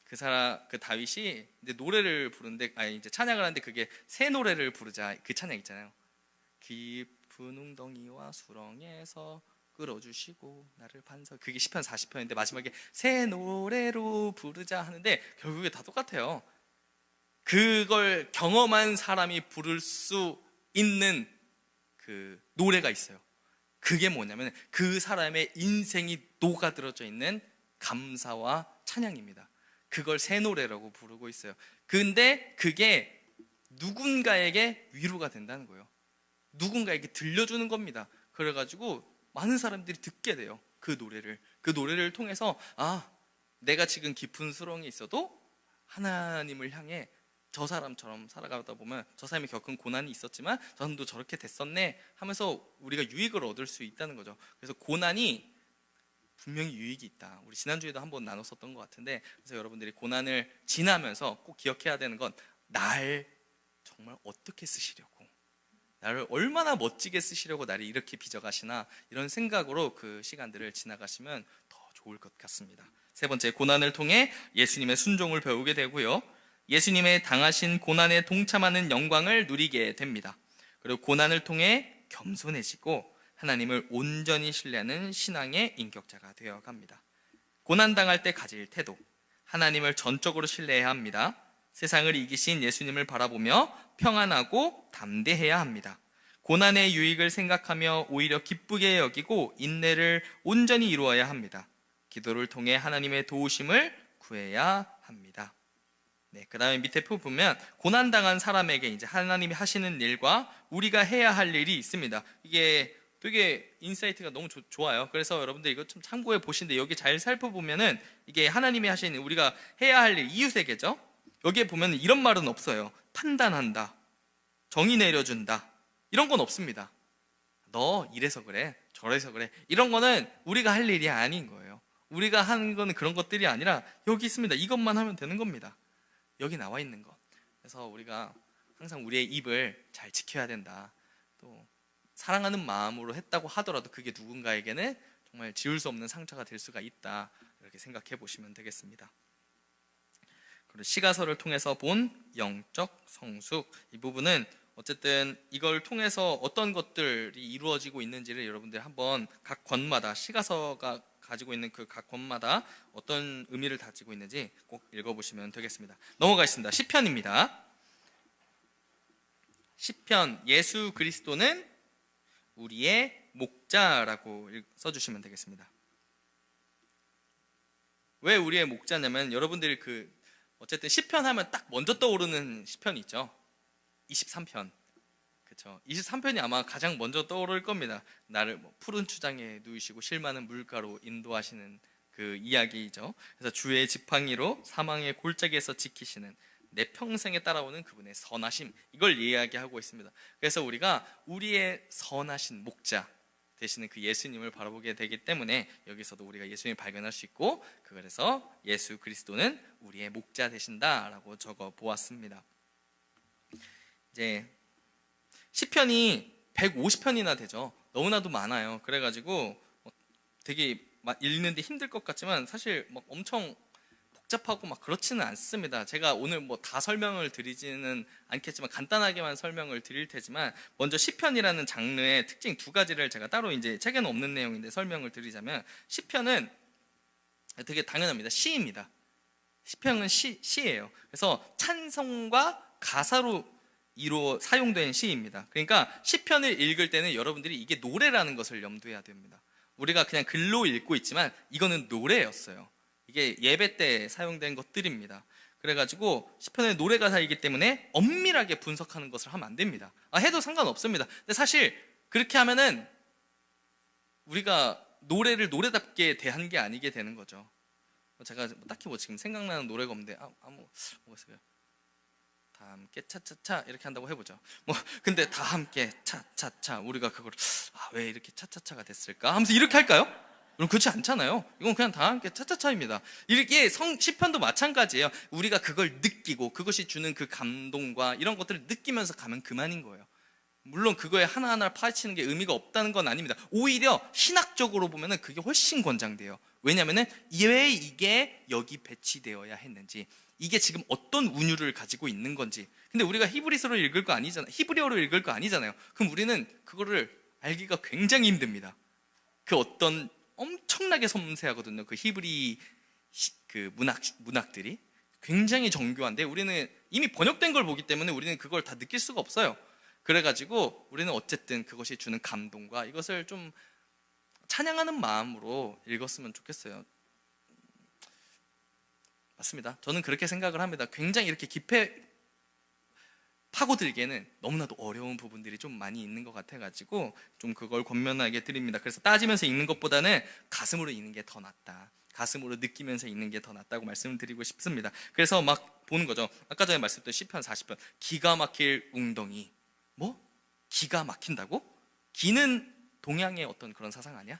그 다윗이 이제 노래를 부르는데 이제 찬양을 하는데 그게 새 노래를 부르자 그 찬양 있잖아요. 깊은 웅덩이와 수렁에서 끌어주시고 나를 반석, 그게 시편 40편인데 마지막에 새 노래로 부르자 하는데 결국에 다 똑같아요. 그걸 경험한 사람이 부를 수 있는 그 노래가 있어요. 그게 뭐냐면 그 사람의 인생이 녹아들어져 있는 감사와 찬양입니다. 그걸 새 노래라고 부르고 있어요. 근데 그게 누군가에게 위로가 된다는 거예요. 누군가에게 들려주는 겁니다. 그래가지고 많은 사람들이 듣게 돼요. 그 노래를 통해서 내가 지금 깊은 수렁에 있어도 하나님을 향해 저 사람처럼 살아가다 보면 저 사람이 겪은 고난이 있었지만 저 사람도 저렇게 됐었네 하면서 우리가 유익을 얻을 수 있다는 거죠. 그래서 고난이 분명히 유익이 있다. 우리 지난주에도 한번 나눴었던 것 같은데, 그래서 여러분들이 고난을 지나면서 꼭 기억해야 되는 건 날 정말 어떻게 쓰시려고, 나를 얼마나 멋지게 쓰시려고 나를 이렇게 빚어가시나, 이런 생각으로 그 시간들을 지나가시면 더 좋을 것 같습니다. 세 번째, 고난을 통해 예수님의 순종을 배우게 되고요, 예수님의 당하신 고난에 동참하는 영광을 누리게 됩니다. 그리고 고난을 통해 겸손해지고 하나님을 온전히 신뢰하는 신앙의 인격자가 되어갑니다. 고난당할 때 가질 태도, 하나님을 전적으로 신뢰해야 합니다. 세상을 이기신 예수님을 바라보며 평안하고 담대해야 합니다. 고난의 유익을 생각하며 오히려 기쁘게 여기고 인내를 온전히 이루어야 합니다. 기도를 통해 하나님의 도우심을 구해야 합니다. 네, 그 다음에 밑에 표 보면 고난당한 사람에게 이제 하나님이 하시는 일과 우리가 해야 할 일이 있습니다. 이게 되게 인사이트가 너무 좋아요. 그래서 여러분들 이거 좀 참고해 보시는데, 여기 잘 살펴보면은 이게 하나님이 하시는 우리가 해야 할 일, 이웃에게죠. 여기에 보면 이런 말은 없어요. 판단한다, 정의 내려준다, 이런 건 없습니다. 너 이래서 그래, 저래서 그래, 이런 거는 우리가 할 일이 아닌 거예요. 우리가 하는 거는 그런 것들이 아니라 여기 있습니다. 이것만 하면 되는 겁니다. 여기 나와 있는 것. 그래서 우리가 항상 우리의 입을 잘 지켜야 된다. 또 사랑하는 마음으로 했다고 하더라도 그게 누군가에게는 정말 지울 수 없는 상처가 될 수가 있다. 이렇게 생각해 보시면 되겠습니다. 그리고 시가서를 통해서 본 영적 성숙, 이 부분은 어쨌든 이걸 통해서 어떤 것들이 이루어지고 있는지를 여러분들 한번 각 권마다, 시가서가 가지고 있는 그 각 권마다 어떤 의미를 가지고 있는지 꼭 읽어보시면 되겠습니다. 넘어가겠습니다. 시편입니다. 시편, 예수 그리스도는 우리의 목자라고 써주시면 되겠습니다. 왜 우리의 목자냐면, 여러분들이 어쨌든 시편 하면 딱 먼저 떠오르는 시편이 있죠. 23편. 그렇죠. 23편이 아마 가장 먼저 떠오를 겁니다. 나를 푸른 추장에 누이시고 실 많은 물가로 인도하시는 그 이야기죠. 그래서 주의 지팡이로 사망의 골짜기에서 지키시는, 내 평생에 따라오는 그분의 선하심, 이걸 이야기하고 있습니다. 그래서 우리가 우리의 선하신 목자 되시는 그 예수님을 바라보게 되기 때문에 여기서도 우리가 예수님을 발견할 수 있고, 그래서 예수 그리스도는 우리의 목자 되신다라고 적어 보았습니다. 이제 시편이 150편이나 되죠. 너무나도 많아요. 그래가지고 되게 읽는데 힘들 것 같지만 사실 엄청 복잡하고 그렇지는 않습니다. 제가 오늘 다 설명을 드리지는 않겠지만 간단하게만 설명을 드릴 테지만, 먼저 시편이라는 장르의 특징 두 가지를 제가 따로 이제 책에는 없는 내용인데 설명을 드리자면, 시편은 되게 당연합니다. 시입니다. 시편은 시예요. 그래서 찬송과 가사로 사용된 시입니다. 그러니까 시편을 읽을 때는 여러분들이 이게 노래라는 것을 염두해야 됩니다. 우리가 그냥 글로 읽고 있지만 이거는 노래였어요. 이게 예배 때 사용된 것들입니다. 그래가지고 시편의 노래 가사이기 때문에 엄밀하게 분석하는 것을 하면 안 됩니다. 해도 상관없습니다. 근데 사실 그렇게 하면은 우리가 노래를 노래답게 대한 게 아니게 되는 거죠. 제가 딱히 지금 생각나는 노래가 없는데 뭐가 있어요? 다 함께 차차차 이렇게 한다고 해보죠. 근데 다 함께 차차차, 우리가 그걸 왜 이렇게 차차차가 됐을까 하면서 이렇게 할까요? 그럼 그렇지 않잖아요. 이건 그냥 다 함께 차차차입니다. 이렇게 시편도 마찬가지예요. 우리가 그걸 느끼고 그것이 주는 그 감동과 이런 것들을 느끼면서 가면 그만인 거예요. 물론 그거에 하나하나를 파헤치는 게 의미가 없다는 건 아닙니다. 오히려 신학적으로 보면은 그게 훨씬 권장돼요. 왜냐면은 왜 이게 여기 배치되어야 했는지, 이게 지금 어떤 운율을 가지고 있는 건지. 근데 우리가 히브리서로 읽을 거 아니잖아요. 히브리어로 읽을 거 아니잖아요. 그럼 우리는 그거를 알기가 굉장히 힘듭니다. 그 어떤 엄청나게 섬세하거든요. 그 히브리 그 문학들이 굉장히 정교한데 우리는 이미 번역된 걸 보기 때문에 우리는 그걸 다 느낄 수가 없어요. 그래가지고 우리는 어쨌든 그것이 주는 감동과 이것을 좀 찬양하는 마음으로 읽었으면 좋겠어요. 맞습니다. 저는 그렇게 생각을 합니다. 굉장히 이렇게 파고들기에는 너무나도 어려운 부분들이 좀 많이 있는 것 같아가지고 좀 그걸 권면하게 드립니다. 그래서 따지면서 읽는 것보다는 가슴으로 읽는 게 더 낫다, 가슴으로 느끼면서 읽는 게 더 낫다고 말씀을 드리고 싶습니다. 그래서 막 보는 거죠. 아까 전에 말씀드렸던 시편 40편, 기가 막힐 웅덩이. 뭐? 기가 막힌다고? 기는 동양의 어떤 그런 사상 아니야?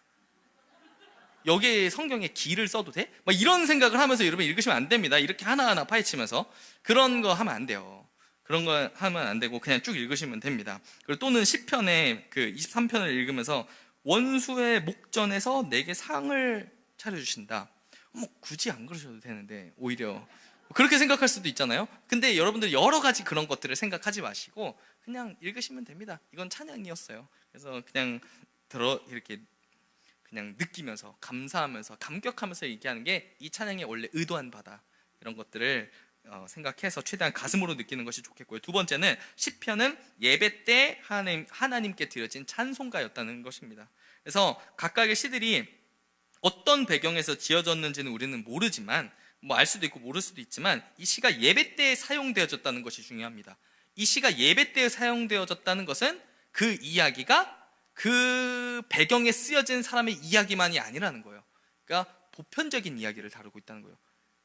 여기에 성경에 기를 써도 돼? 막 이런 생각을 하면서 여러분 읽으시면 안 됩니다. 이렇게 하나하나 파헤치면서 그런 거 하면 안 돼요. 그런 거 하면 안 되고 그냥 쭉 읽으시면 됩니다. 그리고 또는 시편의 그 23편을 읽으면서 원수의 목전에서 내게 상을 차려주신다. 뭐 굳이 안 그러셔도 되는데 오히려 그렇게 생각할 수도 있잖아요. 근데 여러분들 여러 가지 그런 것들을 생각하지 마시고 그냥 읽으시면 됩니다. 이건 찬양이었어요. 그래서 그냥 이렇게 그냥 느끼면서 감사하면서 감격하면서 얘기하는 게 이 찬양의 원래 의도한 바다, 이런 것들을 생각해서 최대한 가슴으로 느끼는 것이 좋겠고요. 두 번째는 시편은 예배 때 하나님께 드려진 찬송가였다는 것입니다. 그래서 각각의 시들이 어떤 배경에서 지어졌는지는 우리는 모르지만 뭐 알 수도 있고 모를 수도 있지만 이 시가 예배 때 사용되어졌다는 것이 중요합니다. 이 시가 예배 때 사용되어졌다는 것은 그 이야기가 그 배경에 쓰여진 사람의 이야기만이 아니라는 거예요. 그러니까 보편적인 이야기를 다루고 있다는 거예요.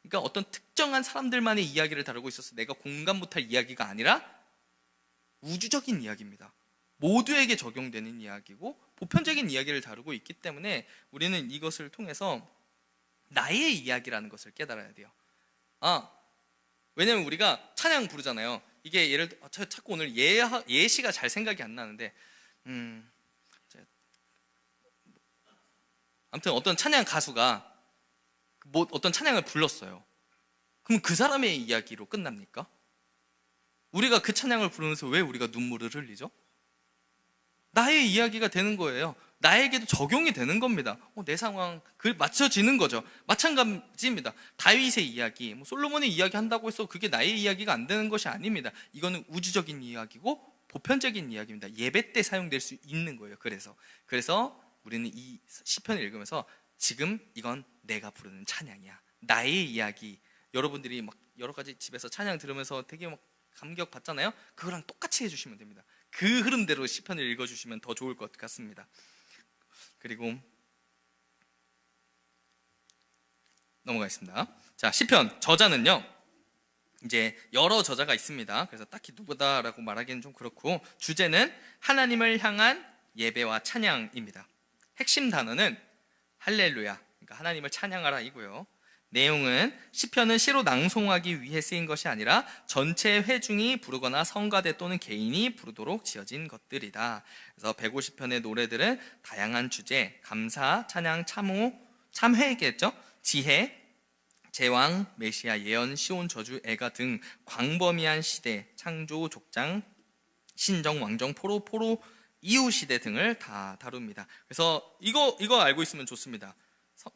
그러니까 어떤 특정한 사람들만의 이야기를 다루고 있어서 내가 공감 못할 이야기가 아니라 우주적인 이야기입니다. 모두에게 적용되는 이야기고 보편적인 이야기를 다루고 있기 때문에 우리는 이것을 통해서 나의 이야기라는 것을 깨달아야 돼요. 왜냐면 우리가 찬양 부르잖아요. 이게 예를 들어 자꾸 오늘 예시가 잘 생각이 안 나는데 아무튼 어떤 찬양 가수가 어떤 찬양을 불렀어요. 그럼 그 사람의 이야기로 끝납니까? 우리가 그 찬양을 부르면서 왜 우리가 눈물을 흘리죠? 나의 이야기가 되는 거예요. 나에게도 적용이 되는 겁니다. 내 상황 맞춰지는 거죠. 마찬가지입니다. 다윗의 이야기, 솔로몬의 이야기 한다고 해서 그게 나의 이야기가 안 되는 것이 아닙니다. 이거는 우주적인 이야기고 보편적인 이야기입니다. 예배 때 사용될 수 있는 거예요. 그래서 우리는 이 시편을 읽으면서 지금 이건 내가 부르는 찬양이야, 나의 이야기. 여러분들이 막 여러 가지 집에서 찬양 들으면서 되게 막 감격 받잖아요. 그거랑 똑같이 해주시면 됩니다. 그 흐름대로 시편을 읽어주시면 더 좋을 것 같습니다. 그리고 넘어가겠습니다. 자, 시편 저자는요, 이제 여러 저자가 있습니다. 그래서 딱히 누구다라고 말하기는 좀 그렇고, 주제는 하나님을 향한 예배와 찬양입니다. 핵심 단어는 할렐루야, 그러니까 하나님을 찬양하라 이고요. 내용은 시편은 시로 낭송하기 위해 쓰인 것이 아니라 전체 회중이 부르거나 성가대 또는 개인이 부르도록 지어진 것들이다. 그래서 150편의 노래들은 다양한 주제, 감사, 찬양, 참호, 참회겠죠? 지혜, 제왕, 메시아, 예언, 시온, 저주, 애가 등 광범위한 시대, 창조, 족장, 신정, 왕정, 포로, 이후시대 등을 다 다룹니다. 그래서 이거 알고 있으면 좋습니다.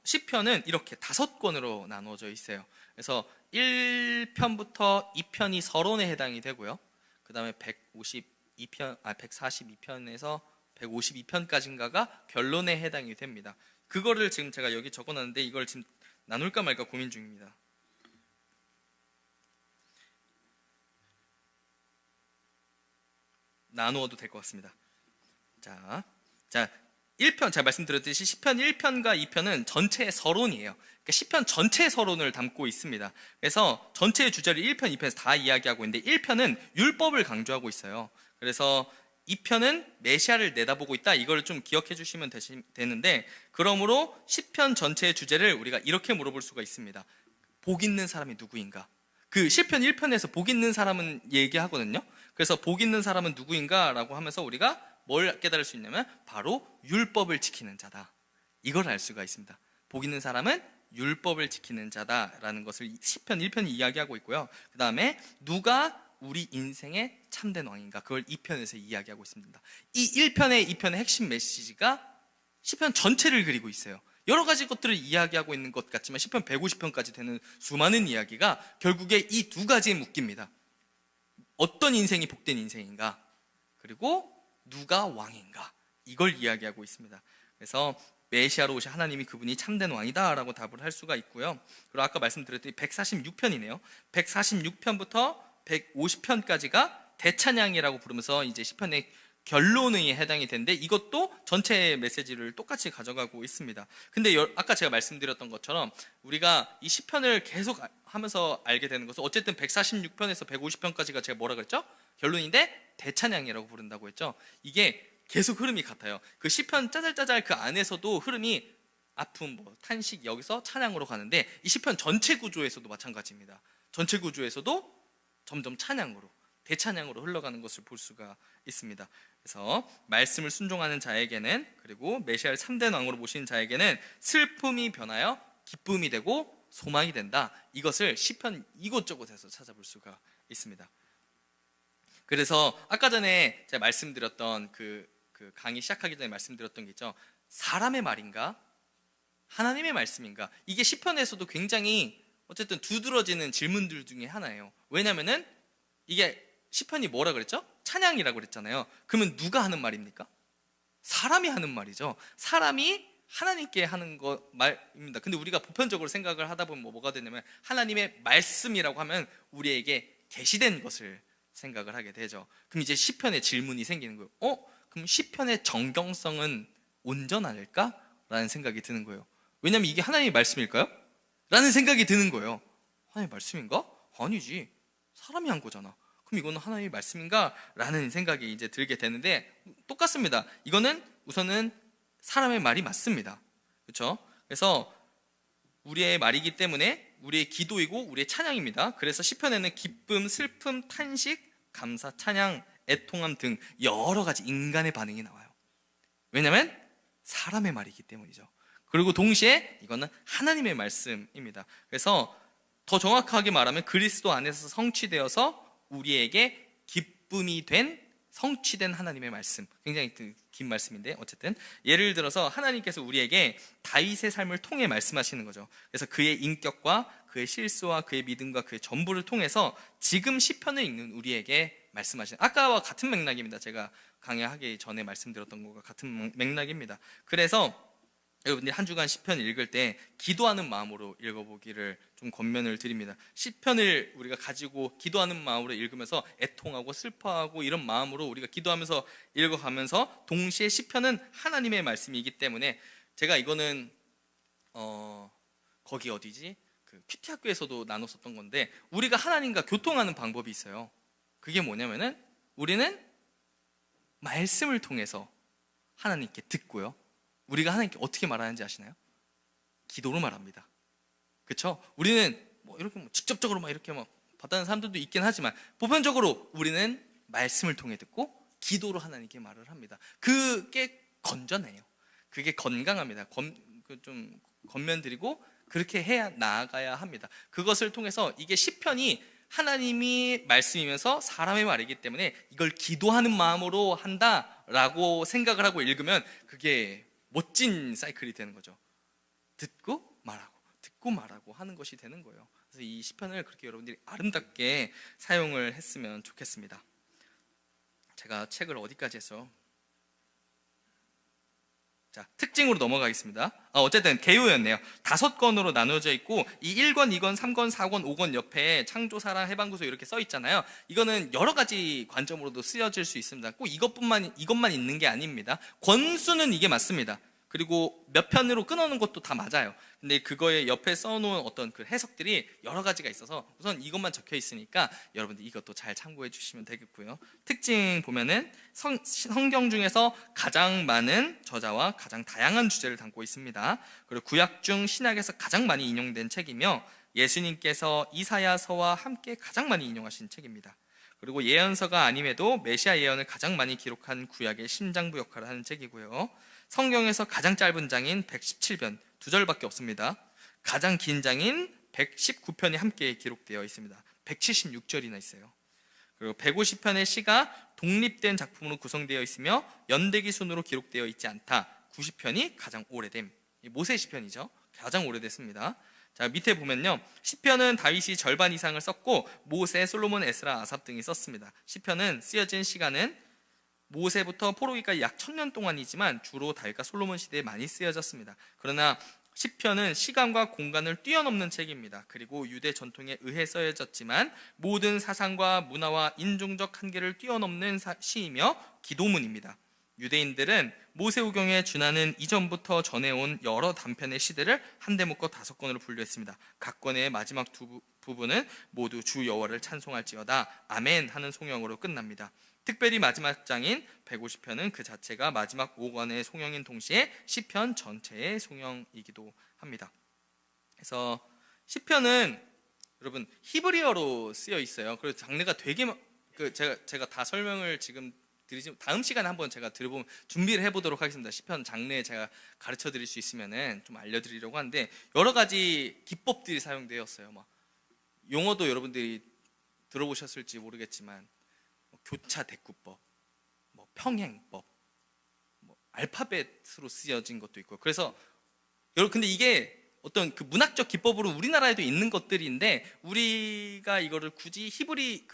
시편은 이렇게 5권으로 나누어져 있어요. 그래서 1편부터 2편이 서론에 해당이 되고요. 그 다음에 142편에서 152편까지인가가 결론에 해당이 됩니다. 그거를 지금 제가 여기 적어놨는데 이걸 지금 나눌까 말까 고민 중입니다. 나누어도 될 것 같습니다. 자, 1편, 제가 말씀드렸듯이 시편 1편과 2편은 전체의 서론이에요. 그러니까 시편 전체의 서론을 담고 있습니다. 그래서 전체의 주제를 1편, 2편에서 다 이야기하고 있는데 1편은 율법을 강조하고 있어요. 그래서 2편은 메시아를 내다보고 있다. 이걸 좀 기억해 주시면 되는데, 그러므로 시편 전체의 주제를 우리가 이렇게 물어볼 수가 있습니다. 복 있는 사람이 누구인가? 그 시편 1편에서 복 있는 사람은 얘기하거든요. 그래서 복 있는 사람은 누구인가? 라고 하면서 우리가 뭘 깨달을 수 있냐면 바로 율법을 지키는 자다, 이걸 알 수가 있습니다. 복 있는 사람은 율법을 지키는 자다라는 것을 시편 1편이 이야기하고 있고요. 그 다음에 누가 우리 인생의 참된 왕인가, 그걸 2편에서 이야기하고 있습니다. 이 1편의 2편의 핵심 메시지가 시편 전체를 그리고 있어요. 여러 가지 것들을 이야기하고 있는 것 같지만 시편 150편까지 되는 수많은 이야기가 결국에 이 두 가지에 묶입니다. 어떤 인생이 복된 인생인가, 그리고 누가 왕인가, 이걸 이야기하고 있습니다. 그래서 메시아로 오신 하나님이 그분이 참된 왕이다 라고 답을 할 수가 있고요. 그리고 아까 말씀드렸더니 146편이네요 146편부터 150편까지가 대찬양이라고 부르면서 이제 시편의 결론에 해당이 되는데, 이것도 전체 메시지를 똑같이 가져가고 있습니다. 근데 아까 제가 말씀드렸던 것처럼 우리가 이 시편을 계속 하면서 알게 되는 것은, 어쨌든 146편에서 150편까지가 제가 뭐라 그랬죠? 결론인데 대찬양이라고 부른다고 했죠. 이게 계속 흐름이 같아요. 그 시편 짜잘짜잘 그 안에서도 흐름이 아픔, 탄식, 여기서 찬양으로 가는데, 이 시편 전체 구조에서도 마찬가지입니다. 전체 구조에서도 점점 찬양으로, 대찬양으로 흘러가는 것을 볼 수가 있습니다. 그래서 말씀을 순종하는 자에게는, 그리고 메시아를 참된 왕으로 모시는 자에게는 슬픔이 변하여 기쁨이 되고 소망이 된다. 이것을 시편 이곳저곳에서 찾아볼 수가 있습니다. 그래서 아까 전에 제가 말씀드렸던 그 강의 시작하기 전에 말씀드렸던 게 있죠. 사람의 말인가? 하나님의 말씀인가? 이게 시편에서도 굉장히 어쨌든 두드러지는 질문들 중에 하나예요. 왜냐면은 이게 시편이 뭐라 그랬죠? 찬양이라고 그랬잖아요. 그러면 누가 하는 말입니까? 사람이 하는 말이죠. 사람이 하나님께 하는 말입니다. 근데 우리가 보편적으로 생각을 하다 보면 뭐가 되냐면, 하나님의 말씀이라고 하면 우리에게 계시된 것을 생각을 하게 되죠. 그럼 이제 시편의 질문이 생기는 거예요. 그럼 시편의 정경성은 온전할까? 라는 생각이 드는 거예요. 왜냐면 이게 하나님의 말씀일까요? 라는 생각이 드는 거예요. 하나님의 말씀인가? 아니지, 사람이 한 거잖아. 그럼 이거는 하나님의 말씀인가? 라는 생각이 이제 들게 되는데, 똑같습니다. 이거는 우선은 사람의 말이 맞습니다. 그렇죠? 그래서 우리의 말이기 때문에 우리의 기도이고 우리의 찬양입니다. 그래서 시편에는 기쁨, 슬픔, 탄식, 감사, 찬양, 애통함 등 여러 가지 인간의 반응이 나와요. 왜냐하면 사람의 말이기 때문이죠. 그리고 동시에 이거는 하나님의 말씀입니다. 그래서 더 정확하게 말하면 그리스도 안에서 성취되어서 우리에게 기쁨이 된, 성취된 하나님의 말씀. 굉장히 긴 말씀인데, 어쨌든 예를 들어서 하나님께서 우리에게 다윗의 삶을 통해 말씀하시는 거죠. 그래서 그의 인격과 그의 실수와 그의 믿음과 그의 전부를 통해서 지금 시편을 읽는 우리에게 말씀하시는, 아까와 같은 맥락입니다. 제가 강의하기 전에 말씀드렸던 것과 같은 맥락입니다. 그래서 여러분들이 한 주간 시편 읽을 때 기도하는 마음으로 읽어보기를 좀 권면을 드립니다. 시편을 우리가 가지고 기도하는 마음으로 읽으면서 애통하고 슬퍼하고 이런 마음으로 우리가 기도하면서 읽어가면서, 동시에 시편은 하나님의 말씀이기 때문에, 제가 이거는 거기 어디지? 그 큐티 학교에서도 나눴었던 건데, 우리가 하나님과 교통하는 방법이 있어요. 그게 뭐냐면은 우리는 말씀을 통해서 하나님께 듣고요. 우리가 하나님께 어떻게 말하는지 아시나요? 기도로 말합니다. 그렇죠? 우리는 이렇게 직접적으로 이렇게 받아는 사람들도 있긴 하지만, 보편적으로 우리는 말씀을 통해 듣고 기도로 하나님께 말을 합니다. 그게 건전해요. 그게 건강합니다. 좀 권면드리고 그렇게 해야 나아가야 합니다. 그것을 통해서, 이게 시편이 하나님이 말씀이면서 사람의 말이기 때문에 이걸 기도하는 마음으로 한다라고 생각을 하고 읽으면 그게 멋진 사이클이 되는 거죠. 듣고 말하고 하는 것이 되는 거예요. 그래서 이 시편을 그렇게 여러분들이 아름답게 사용을 했으면 좋겠습니다. 제가 책을 어디까지 했어? 자, 특징으로 넘어가겠습니다. 어쨌든 개요였네요. 5권으로 나누어져 있고, 이 1권, 2권, 3권, 4권, 5권 옆에 창조, 사랑, 해방구소 이렇게 써 있잖아요. 이거는 여러 가지 관점으로도 쓰여질 수 있습니다. 꼭 이것만 있는 게 아닙니다. 권수는 이게 맞습니다. 그리고 몇 편으로 끊어놓은 것도 다 맞아요. 근데 그거에 옆에 써놓은 어떤 그 해석들이 여러 가지가 있어서 우선 이것만 적혀 있으니까 여러분들 이것도 잘 참고해 주시면 되겠고요. 특징 보면은 성경 중에서 가장 많은 저자와 가장 다양한 주제를 담고 있습니다. 그리고 구약 중 신약에서 가장 많이 인용된 책이며, 예수님께서 이사야서와 함께 가장 많이 인용하신 책입니다. 그리고 예언서가 아님에도 메시아 예언을 가장 많이 기록한 구약의 심장부 역할을 하는 책이고요. 성경에서 가장 짧은 장인 117편, 2절밖에 없습니다. 가장 긴 장인 119편이 함께 기록되어 있습니다. 176절이나 있어요. 그리고 150편의 시가 독립된 작품으로 구성되어 있으며 연대기 순으로 기록되어 있지 않다. 90편이 가장 오래됨. 모세 시편이죠. 가장 오래됐습니다. 자, 밑에 보면요, 시편은 다윗이 절반 이상을 썼고 모세, 솔로몬, 에스라, 아삽 등이 썼습니다. 시편은 쓰여진 시간은 모세부터 포로기까지 약 1000년 동안이지만 주로 다윗과 솔로몬 시대에 많이 쓰여졌습니다. 그러나 시편은 시간과 공간을 뛰어넘는 책입니다. 그리고 유대 전통에 의해 써여졌지만 모든 사상과 문화와 인종적 한계를 뛰어넘는 시이며 기도문입니다. 유대인들은 모세오경에 준하는 이전부터 전해온 여러 단편의 시들을 한데 묶어 5권으로 분류했습니다. 각 권의 마지막 부분은 모두 주 여호와를 찬송할지어다 아멘 하는 송영으로 끝납니다. 특별히 마지막 장인 150편은 그 자체가 마지막 5권의 송영인 동시에 시편 전체의 송영이기도 합니다. 그래서 시편은 여러분 히브리어로 쓰여 있어요. 그래서 장르가 되게 제가 다 설명을 지금 드리지 다음 시간에 한번 제가 들어보면 준비를 해보도록 하겠습니다. 시편 장르에 제가 가르쳐 드릴 수 있으면은 좀 알려드리려고 하는데 여러 가지 기법들이 사용되었어요. 막 용어도 여러분들이 들어보셨을지 모르겠지만 교차 대꾸법, 평행법, 알파벳으로 쓰여진 것도 있고 그래서 여러분 근데 이게 어떤 그 문학적 기법으로 우리나라에도 있는 것들인데 우리가 이거를 굳이 히브리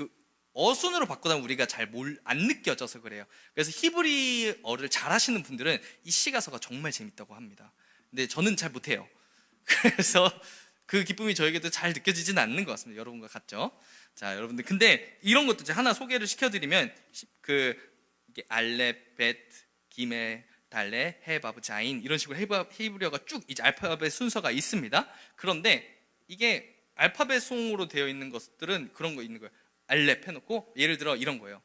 어순으로 바꾸다 우리가 잘 안 느껴져서 그래요. 그래서 히브리어를 잘 하시는 분들은 이 시가서가 정말 재밌다고 합니다. 근데 저는 잘 못해요. 그래서 그 기쁨이 저에게도 잘 느껴지지는 않는 것 같습니다. 여러분과 같죠? 자, 여러분들 근데 이런 것도 이제 하나 소개를 시켜드리면 이게 알렙, 벳, 기메, 달레, 해, 바브, 자인 이런 식으로 히브리어가 쭉 이제 알파벳 순서가 있습니다. 그런데 이게 알파벳 송으로 되어 있는 것들은 그런 거 있는 거예요. 알렙 해놓고 예를 들어 이런 거예요.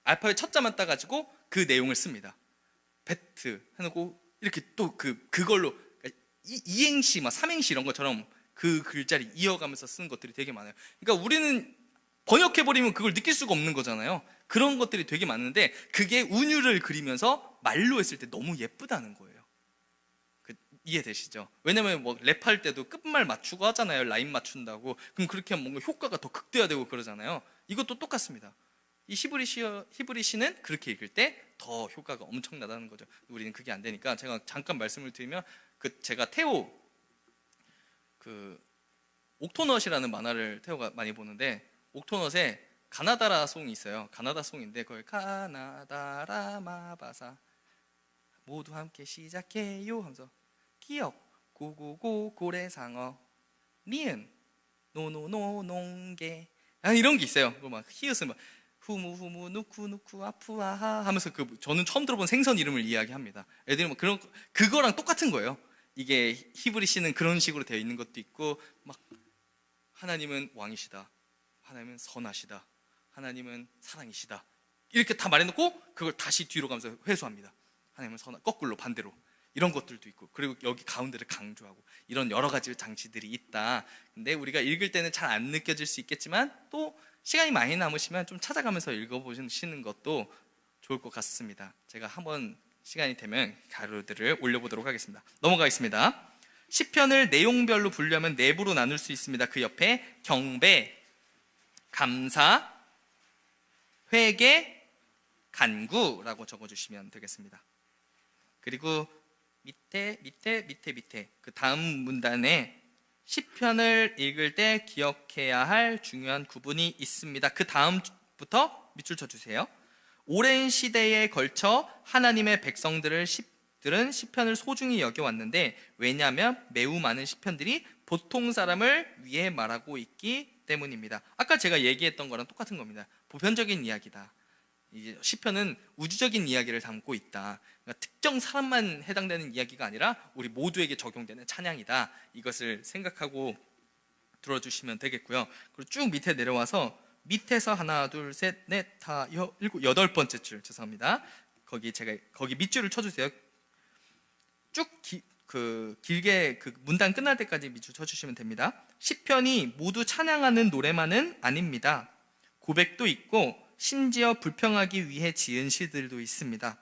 알파벳 첫 자만 따가지고 그 내용을 씁니다. 베트 해놓고 이렇게 또 그걸로 이행시, 삼행시 이런 것처럼 그 글자를 이어가면서 쓰는 것들이 되게 많아요. 그러니까 우리는 번역해버리면 그걸 느낄 수가 없는 거잖아요. 그런 것들이 되게 많은데 그게 운율을 그리면서 말로 했을 때 너무 예쁘다는 거예요. 이해되시죠? 왜냐면 랩할 때도 끝말 맞추고 하잖아요. 라인 맞춘다고. 그럼 그렇게 하면 뭔가 효과가 더 극대화되고 그러잖아요. 이것도 똑같습니다. 이 히브리 시는 그렇게 읽을 때 더 효과가 엄청나다는 거죠. 우리는 그게 안 되니까 제가 잠깐 말씀을 드리면 제가 테오 옥토넛이라는 만화를 테오가 많이 보는데 옥토넛에 가나다라 송이 있어요. 가나다 송인데 그걸 가나다라 마바사 모두 함께 시작해요 하면서 기억 고고고 고래상어 니은 노노노 농개 이런 게 있어요. 막 히읗은 막 후무후무 누쿠누쿠 아푸아하 하면서 저는 처음 들어본 생선 이름을 이야기합니다. 애들이 막 그거랑 똑같은 거예요. 이게 히브리 시는 그런 식으로 되어 있는 것도 있고 막 하나님은 왕이시다, 하나님은 선하시다, 하나님은 사랑이시다 이렇게 다 말해놓고 그걸 다시 뒤로 가면서 회수합니다. 하나님은 거꾸로 반대로 이런 것들도 있고 그리고 여기 가운데를 강조하고 이런 여러 가지 장치들이 있다. 근데 우리가 읽을 때는 잘 안 느껴질 수 있겠지만 또 시간이 많이 남으시면 좀 찾아가면서 읽어보시는 것도 좋을 것 같습니다. 제가 한번 시간이 되면 자료들을 올려보도록 하겠습니다. 넘어가겠습니다. 시편을 내용별로 분류하면 4부로 나눌 수 있습니다. 그 옆에 경배, 감사, 회개, 간구라고 적어주시면 되겠습니다. 그리고 밑에 그 다음 문단에 시편을 읽을 때 기억해야 할 중요한 구분이 있습니다. 그 다음부터 밑줄 쳐주세요. 오랜 시대에 걸쳐 하나님의 백성들은 시편을 소중히 여겨왔는데 왜냐하면 매우 많은 시편들이 보통 사람을 위해 말하고 있기 때문입니다. 아까 제가 얘기했던 거랑 똑같은 겁니다. 보편적인 이야기다. 이제 시편은 우주적인 이야기를 담고 있다. 그러니까 특정 사람만 해당되는 이야기가 아니라 우리 모두에게 적용되는 찬양이다. 이것을 생각하고 들어주시면 되겠고요. 그리고 쭉 밑에 내려와서 밑에서 하나, 둘, 셋, 넷, 다, 일곱, 8번째 줄 죄송합니다. 거기 밑줄을 쳐주세요. 쭉 길게 문단 끝날 때까지 밑줄 쳐주시면 됩니다. 시편이 모두 찬양하는 노래만은 아닙니다. 고백도 있고 심지어 불평하기 위해 지은 시들도 있습니다.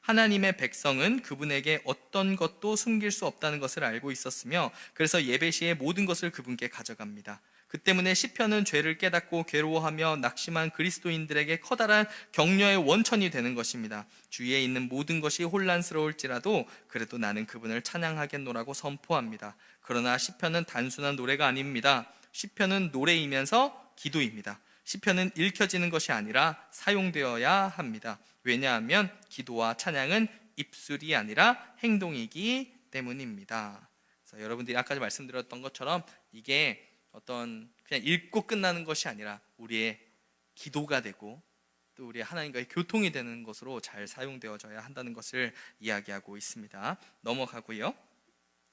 하나님의 백성은 그분에게 어떤 것도 숨길 수 없다는 것을 알고 있었으며 그래서 예배 시에 모든 것을 그분께 가져갑니다. 그 때문에 시편은 죄를 깨닫고 괴로워하며 낙심한 그리스도인들에게 커다란 격려의 원천이 되는 것입니다. 주위에 있는 모든 것이 혼란스러울지라도 그래도 나는 그분을 찬양하겠노라고 선포합니다. 그러나 시편은 단순한 노래가 아닙니다. 시편은 노래이면서 기도입니다. 시편은 읽혀지는 것이 아니라 사용되어야 합니다. 왜냐하면 기도와 찬양은 입술이 아니라 행동이기 때문입니다. 그래서 여러분들이 아까 말씀드렸던 것처럼 이게 어떤 그냥 읽고 끝나는 것이 아니라 우리의 기도가 되고 또 우리 하나님과의 교통이 되는 것으로 잘 사용되어져야 한다는 것을 이야기하고 있습니다. 넘어가고요.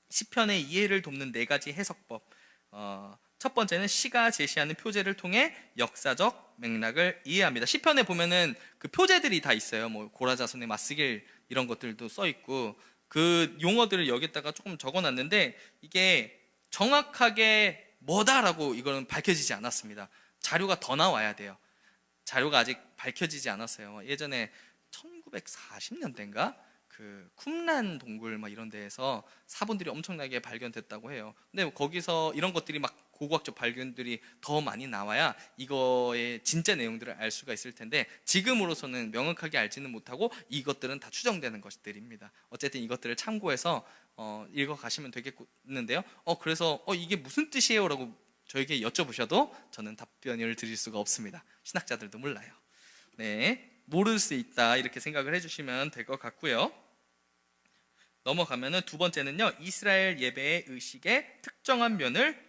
시편의 이해를 돕는 4가지 해석법. 첫 번째는 시가 제시하는 표제를 통해 역사적 맥락을 이해합니다. 시편에 보면은 그 표제들이 다 있어요. 뭐 고라자손의 맞쓰길 이런 것들도 써 있고 그 용어들을 여기다가 조금 적어놨는데 이게 정확하게 뭐다라고 이거는 밝혀지지 않았습니다. 자료가 더 나와야 돼요. 자료가 아직 밝혀지지 않았어요. 예전에 1940년대인가 그 쿰란 동굴 막 이런 데에서 사본들이 엄청나게 발견됐다고 해요. 근데 거기서 이런 것들이 막 고고학적 발견들이 더 많이 나와야 이거의 진짜 내용들을 알 수가 있을 텐데 지금으로서는 명확하게 알지는 못하고 이것들은 다 추정되는 것들입니다. 어쨌든 이것들을 참고해서 읽어가시면 되겠는데요. 그래서 이게 무슨 뜻이에요? 라고 저에게 여쭤보셔도 저는 답변을 드릴 수가 없습니다. 신학자들도 몰라요. 네, 모를 수 있다 이렇게 생각을 해주시면 될 것 같고요. 넘어가면은 두 번째는요, 이스라엘 예배의 의식의 특정한 면을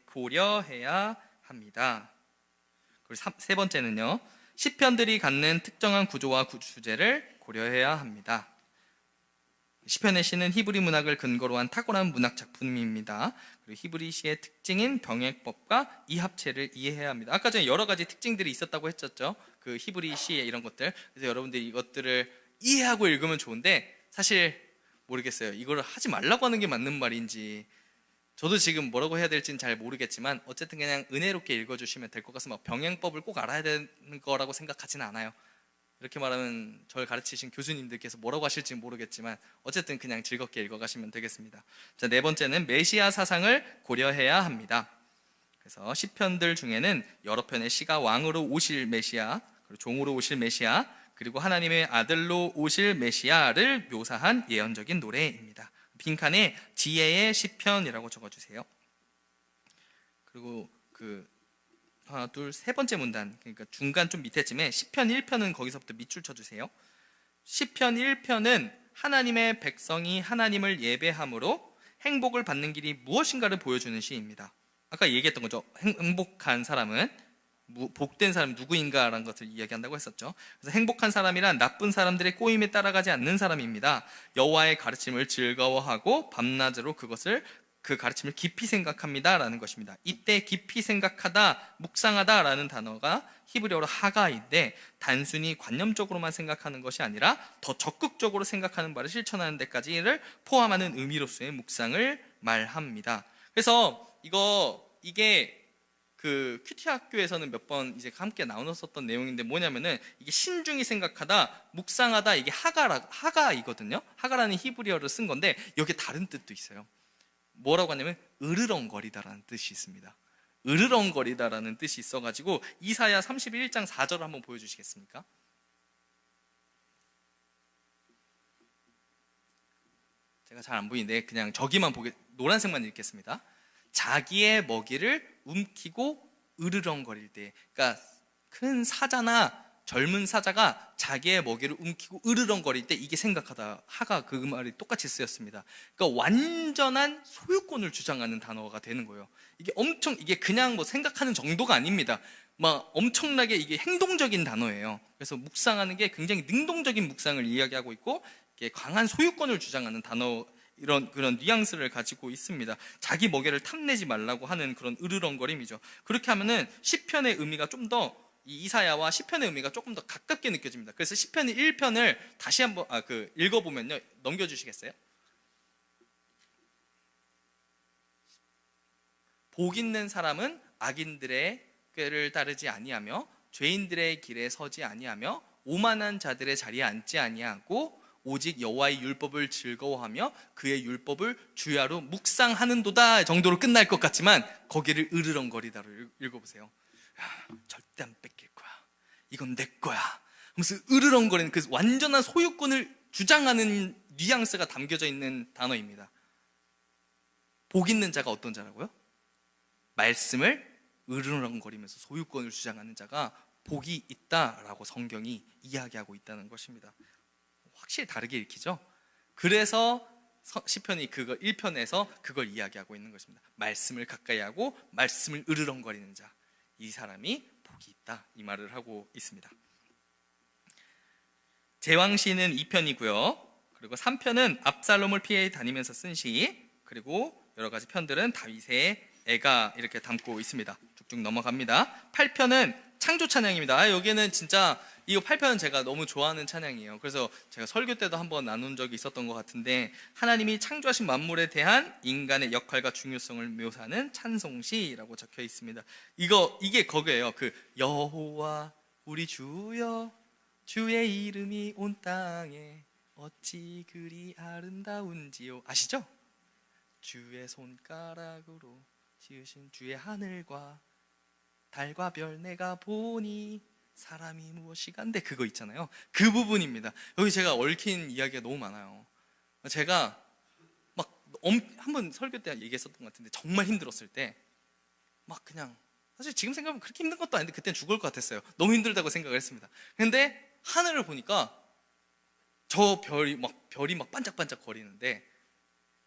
고려해야 합니다. 그리고 세 번째는요, 시편들이 갖는 특정한 구조와 주제를 고려해야 합니다. 시편의 시는 히브리 문학을 근거로 한 탁월한 문학 작품입니다. 그리고 히브리 시의 특징인 병행법과 이합체를 이해해야 합니다. 아까 전에 여러 가지 특징들이 있었다고 했었죠. 그 히브리 시의 이런 것들. 그래서 여러분들이 이것들을 이해하고 읽으면 좋은데 사실 모르겠어요. 이걸 하지 말라고 하는 게 맞는 말인지 저도 지금 뭐라고 해야 될지는 잘 모르겠지만 어쨌든 그냥 은혜롭게 읽어주시면 될 것 같습니다. 병행법을 꼭 알아야 되는 거라고 생각하지는 않아요. 이렇게 말하면 저를 가르치신 교수님들께서 뭐라고 하실지 모르겠지만 어쨌든 그냥 즐겁게 읽어가시면 되겠습니다. 자, 네 번째는 메시아 사상을 고려해야 합니다. 그래서 시편들 중에는 여러 편의 시가 왕으로 오실 메시아, 그리고 종으로 오실 메시아, 그리고 하나님의 아들로 오실 메시아를 묘사한 예언적인 노래입니다. 빈칸에 지혜의 시편이라고 적어주세요. 그리고 하나, 둘, 세 번째 문단, 그러니까 중간 좀 밑에쯤에 시편 1편은 거기서부터 밑줄 쳐주세요. 시편 1편은 하나님의 백성이 하나님을 예배함으로 행복을 받는 길이 무엇인가를 보여주는 시입니다. 아까 얘기했던 거죠. 행복한 사람은, 복된 사람이 누구인가라는 것을 이야기한다고 했었죠. 그래서 행복한 사람이란 나쁜 사람들의 꼬임에 따라가지 않는 사람입니다. 여호와의 가르침을 즐거워하고 밤낮으로 그 가르침을 깊이 생각합니다 라는 것입니다. 이때 깊이 생각하다, 묵상하다 라는 단어가 히브리어로 하가인데 단순히 관념적으로만 생각하는 것이 아니라 더 적극적으로 생각하는 바를 실천하는 데까지를 포함하는 의미로서의 묵상을 말합니다. 그래서 이게 그 큐티 학교에서는 몇 번 이제 함께 나눴었던 내용인데 뭐냐면은 이게 신중히 생각하다, 묵상하다, 이게 하가이거든요. 하가라는 히브리어를 쓴 건데 여기에 다른 뜻도 있어요. 뭐라고 하냐면 으르렁거리다라는 뜻이 있습니다. 으르렁거리다라는 뜻이 있어가지고 이사야 31장 4절을 한번 보여주시겠습니까? 제가 잘 안 보이는데 그냥 저기만 노란색만 읽겠습니다. 자기의 먹이를 움키고 으르렁거릴 때, 그러니까 큰 사자나 젊은 사자가 자기의 먹이를 움키고 으르렁거릴 때 이게 생각하다, 하가 그 말이 똑같이 쓰였습니다. 그러니까 완전한 소유권을 주장하는 단어가 되는 거예요. 이게 그냥 뭐 생각하는 정도가 아닙니다. 막 엄청나게 이게 행동적인 단어예요. 그래서 묵상하는 게 굉장히 능동적인 묵상을 이야기하고 있고 이게 강한 소유권을 주장하는 단어, 그런 뉘앙스를 가지고 있습니다. 자기 먹이를 탐내지 말라고 하는 그런 으르렁거림이죠. 그렇게 하면은 시편의 의미가 좀 더 이사야와 시편의 의미가 조금 더 가깝게 느껴집니다. 그래서 시편 1편을 다시 한번 읽어보면요, 넘겨주시겠어요? 복 있는 사람은 악인들의 꾀를 따르지 아니하며 죄인들의 길에 서지 아니하며 오만한 자들의 자리에 앉지 아니하고 오직 여호와의 율법을 즐거워하며 그의 율법을 주야로 묵상하는도다 정도로 끝날 것 같지만 거기를 으르렁거리다로 읽어보세요. 절대 안 뺏길 거야, 이건 내 거야 하면서 으르렁거리는 그 완전한 소유권을 주장하는 뉘앙스가 담겨져 있는 단어입니다. 복 있는 자가 어떤 자라고요? 말씀을 으르렁거리면서 소유권을 주장하는 자가 복이 있다라고 성경이 이야기하고 있다는 것입니다. 확실히 다르게 읽히죠. 그래서 시편이 그거 1편에서 그걸 이야기하고 있는 것입니다. 말씀을 가까이 하고 말씀을 으르렁거리는 자, 이 사람이 복이 있다, 이 말을 하고 있습니다. 제왕시는 2편이고요. 그리고 3편은 압살롬을 피해 다니면서 쓴 시, 그리고 여러 가지 편들은 다윗의 애가 이렇게 담고 있습니다. 쭉쭉 넘어갑니다. 8편은 창조 찬양입니다. 여기는 진짜 이 8편은 제가 너무 좋아하는 찬양이에요. 그래서 제가 설교 때도 한번 나눈 적이 있었던 것 같은데, 하나님이 창조하신 만물에 대한 인간의 역할과 중요성을 묘사하는 찬송시라고 적혀 있습니다. 이게 거기에요. 그 여호와 우리 주여, 주의 이름이 온 땅에 어찌 그리 아름다운지요. 아시죠? 주의 손가락으로 지으신 주의 하늘과 달과 별 내가 보니 사람이 무엇이간데, 그거 있잖아요. 그 부분입니다. 여기 제가 얽힌 이야기가 너무 많아요. 제가 막 한번 설교 때 얘기했었던 것 같은데, 정말 힘들었을 때 막 그냥, 사실 지금 생각하면 그렇게 힘든 것도 아닌데 그때는 죽을 것 같았어요. 너무 힘들다고 생각을 했습니다. 근데 하늘을 보니까 저 별이 막 반짝반짝 거리는데,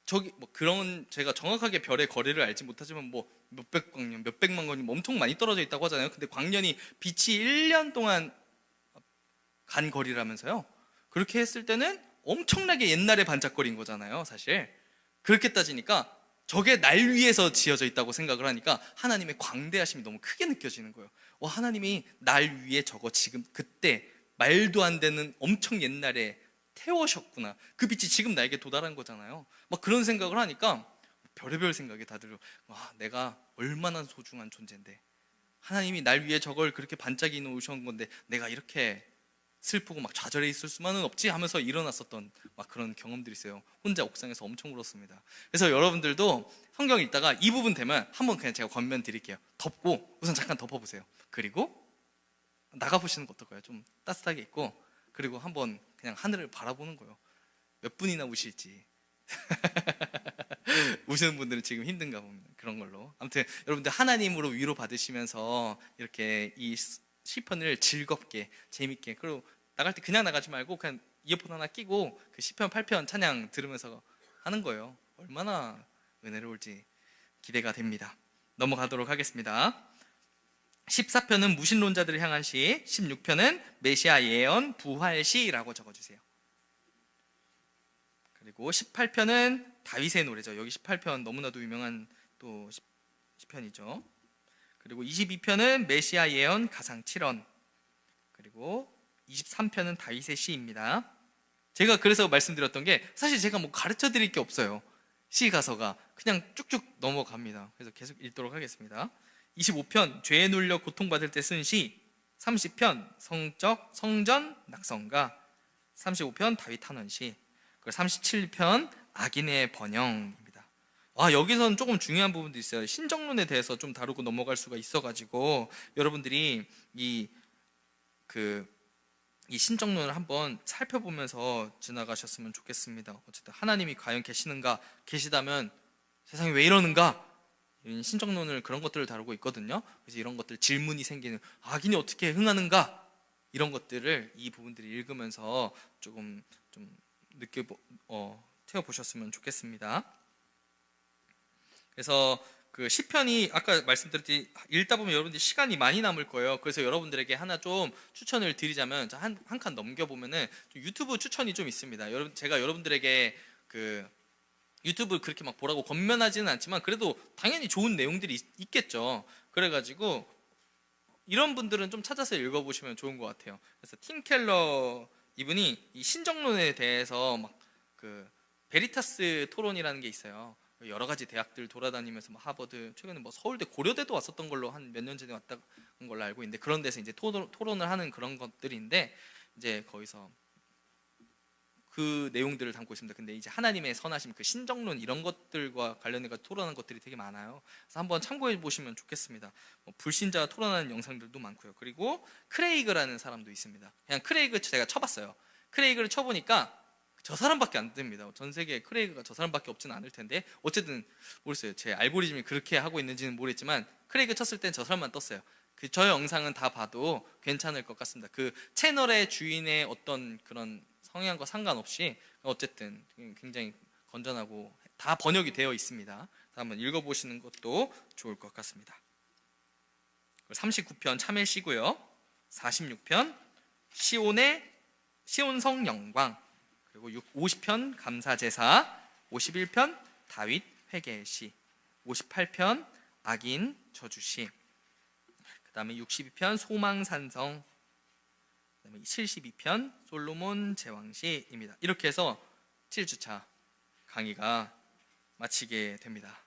저기 뭐 그런, 제가 정확하게 별의 거리를 알지 못하지만 뭐 몇백 광년, 몇백만 광년 엄청 많이 떨어져 있다고 하잖아요. 근데 광년이 빛이 1년 동안 간 거리라면서요. 그렇게 했을 때는 엄청나게 옛날에 반짝거린 거잖아요, 사실. 그렇게 따지니까 저게 날 위에서 지어져 있다고 생각을 하니까 하나님의 광대하심이 너무 크게 느껴지는 거예요. 하나님이 날 위에 저거 지금 그때 말도 안 되는 엄청 옛날에 태워셨구나. 그 빛이 지금 나에게 도달한 거잖아요. 막 그런 생각을 하니까 별의별 생각이 다 들어요. 내가 얼마나 소중한 존재인데, 하나님이 날 위해 저걸 그렇게 반짝이 놓으신 건데 내가 이렇게 슬프고 막 좌절해 있을 수만은 없지 하면서 일어났었던 막 그런 경험들이 있어요. 혼자 옥상에서 엄청 울었습니다. 그래서 여러분들도 성경 읽다가 이 부분 되면 한번 그냥 제가 권면 드릴게요. 덮고 우선 잠깐 덮어보세요. 그리고 나가보시는 거 어떨까요? 좀 따뜻하게 있고, 그리고 한번 그냥 하늘을 바라보는 거예요. 몇 분이나 우실지. 우시는 분들은 지금 힘든가 보면 그런 걸로. 아무튼 여러분들 하나님으로 위로 받으시면서 이렇게 이 시편을 즐겁게 재밌게, 그리고 나갈 때 그냥 나가지 말고 그냥 이어폰 하나 끼고 그 시편 8편 찬양 들으면서 하는 거예요. 얼마나 은혜로울지 기대가 됩니다. 넘어가도록 하겠습니다. 14편은 무신론자들을 향한 시, 16편은 메시아 예언 부활시라고 적어주세요. 그리고 18편은 다윗의 노래죠. 여기 18편 너무나도 유명한 또 시편이죠. 그리고 22편은 메시아 예언 가상 7원, 그리고 23편은 다윗의 시입니다. 제가 그래서 말씀드렸던 게, 사실 제가 뭐 가르쳐 드릴 게 없어요. 시 가서가 그냥 쭉쭉 넘어갑니다. 그래서 계속 읽도록 하겠습니다. 25편 죄에 눌려 고통받을 때 쓴 시, 30편 성전 낙성가, 35편 다윗 탄원시, 그리고 37편 악인의 번영입니다. 여기서는 조금 중요한 부분도 있어요. 신정론에 대해서 좀 다루고 넘어갈 수가 있어가지고 여러분들이 이 신정론을 한번 살펴보면서 지나가셨으면 좋겠습니다. 어쨌든 하나님이 과연 계시는가, 계시다면 세상이 왜 이러는가, 신정론을 그런 것들을 다루고 있거든요. 그래서 이런 것들, 질문이 생기는, 악인이 어떻게 흥하는가, 이런 것들을 이 부분들을 읽으면서 조금 좀 태워보셨으면 좋겠습니다. 그래서 그 시편이 아까 말씀드렸듯이 읽다 보면 여러분들이 시간이 많이 남을 거예요. 그래서 여러분들에게 하나 좀 추천을 드리자면, 한 칸 넘겨보면은 유튜브 추천이 좀 있습니다. 제가 여러분들에게 그 유튜브 그렇게 막 보라고 권면하지는 않지만 그래도 당연히 좋은 내용들이 있겠죠. 그래가지고 이런 분들은 좀 찾아서 읽어보시면 좋은 것 같아요. 그래서 팀 켈러 이분이 이 신정론에 대해서 막 그 베리타스 토론이라는 게 있어요. 여러 가지 대학들 돌아다니면서 하버드, 최근에 뭐 서울대, 고려대도 왔었던 걸로 한 몇 년 전에 왔다는 걸로 알고 있는데, 그런 데서 이제 토론을 하는 그런 것들인데, 이제 거기서 그 내용들을 담고 있습니다. 근데 이제 하나님의 선하심, 그 신정론 이런 것들과 관련해서 토론하는 것들이 되게 많아요. 그래서 한번 참고해 보시면 좋겠습니다. 불신자와 토론하는 영상들도 많고요. 그리고 크레이그라는 사람도 있습니다. 그냥 크레이그 제가 쳐봤어요. 크레이그를 쳐보니까 저 사람밖에 안 됩니다. 전 세계에 크레이그가 저 사람밖에 없지는 않을 텐데, 어쨌든 모르겠어요. 제 알고리즘이 그렇게 하고 있는지는 모르겠지만 크레이그 쳤을 땐 저 사람만 떴어요. 저 영상은 다 봐도 괜찮을 것 같습니다. 그 채널의 주인의 어떤 그런 성향과 상관없이 어쨌든 굉장히 건전하고 다 번역이 되어 있습니다. 한번 읽어보시는 것도 좋을 것 같습니다. 39편 참회 시고요. 46편 시온성 영광, 그리고 50편 감사제사, 51편 다윗 회개시, 58편 악인 저주시, 그 다음에 62편 소망산성, 그 다음에 72편 솔로몬 제왕시입니다. 이렇게 해서 7주차 강의가 마치게 됩니다.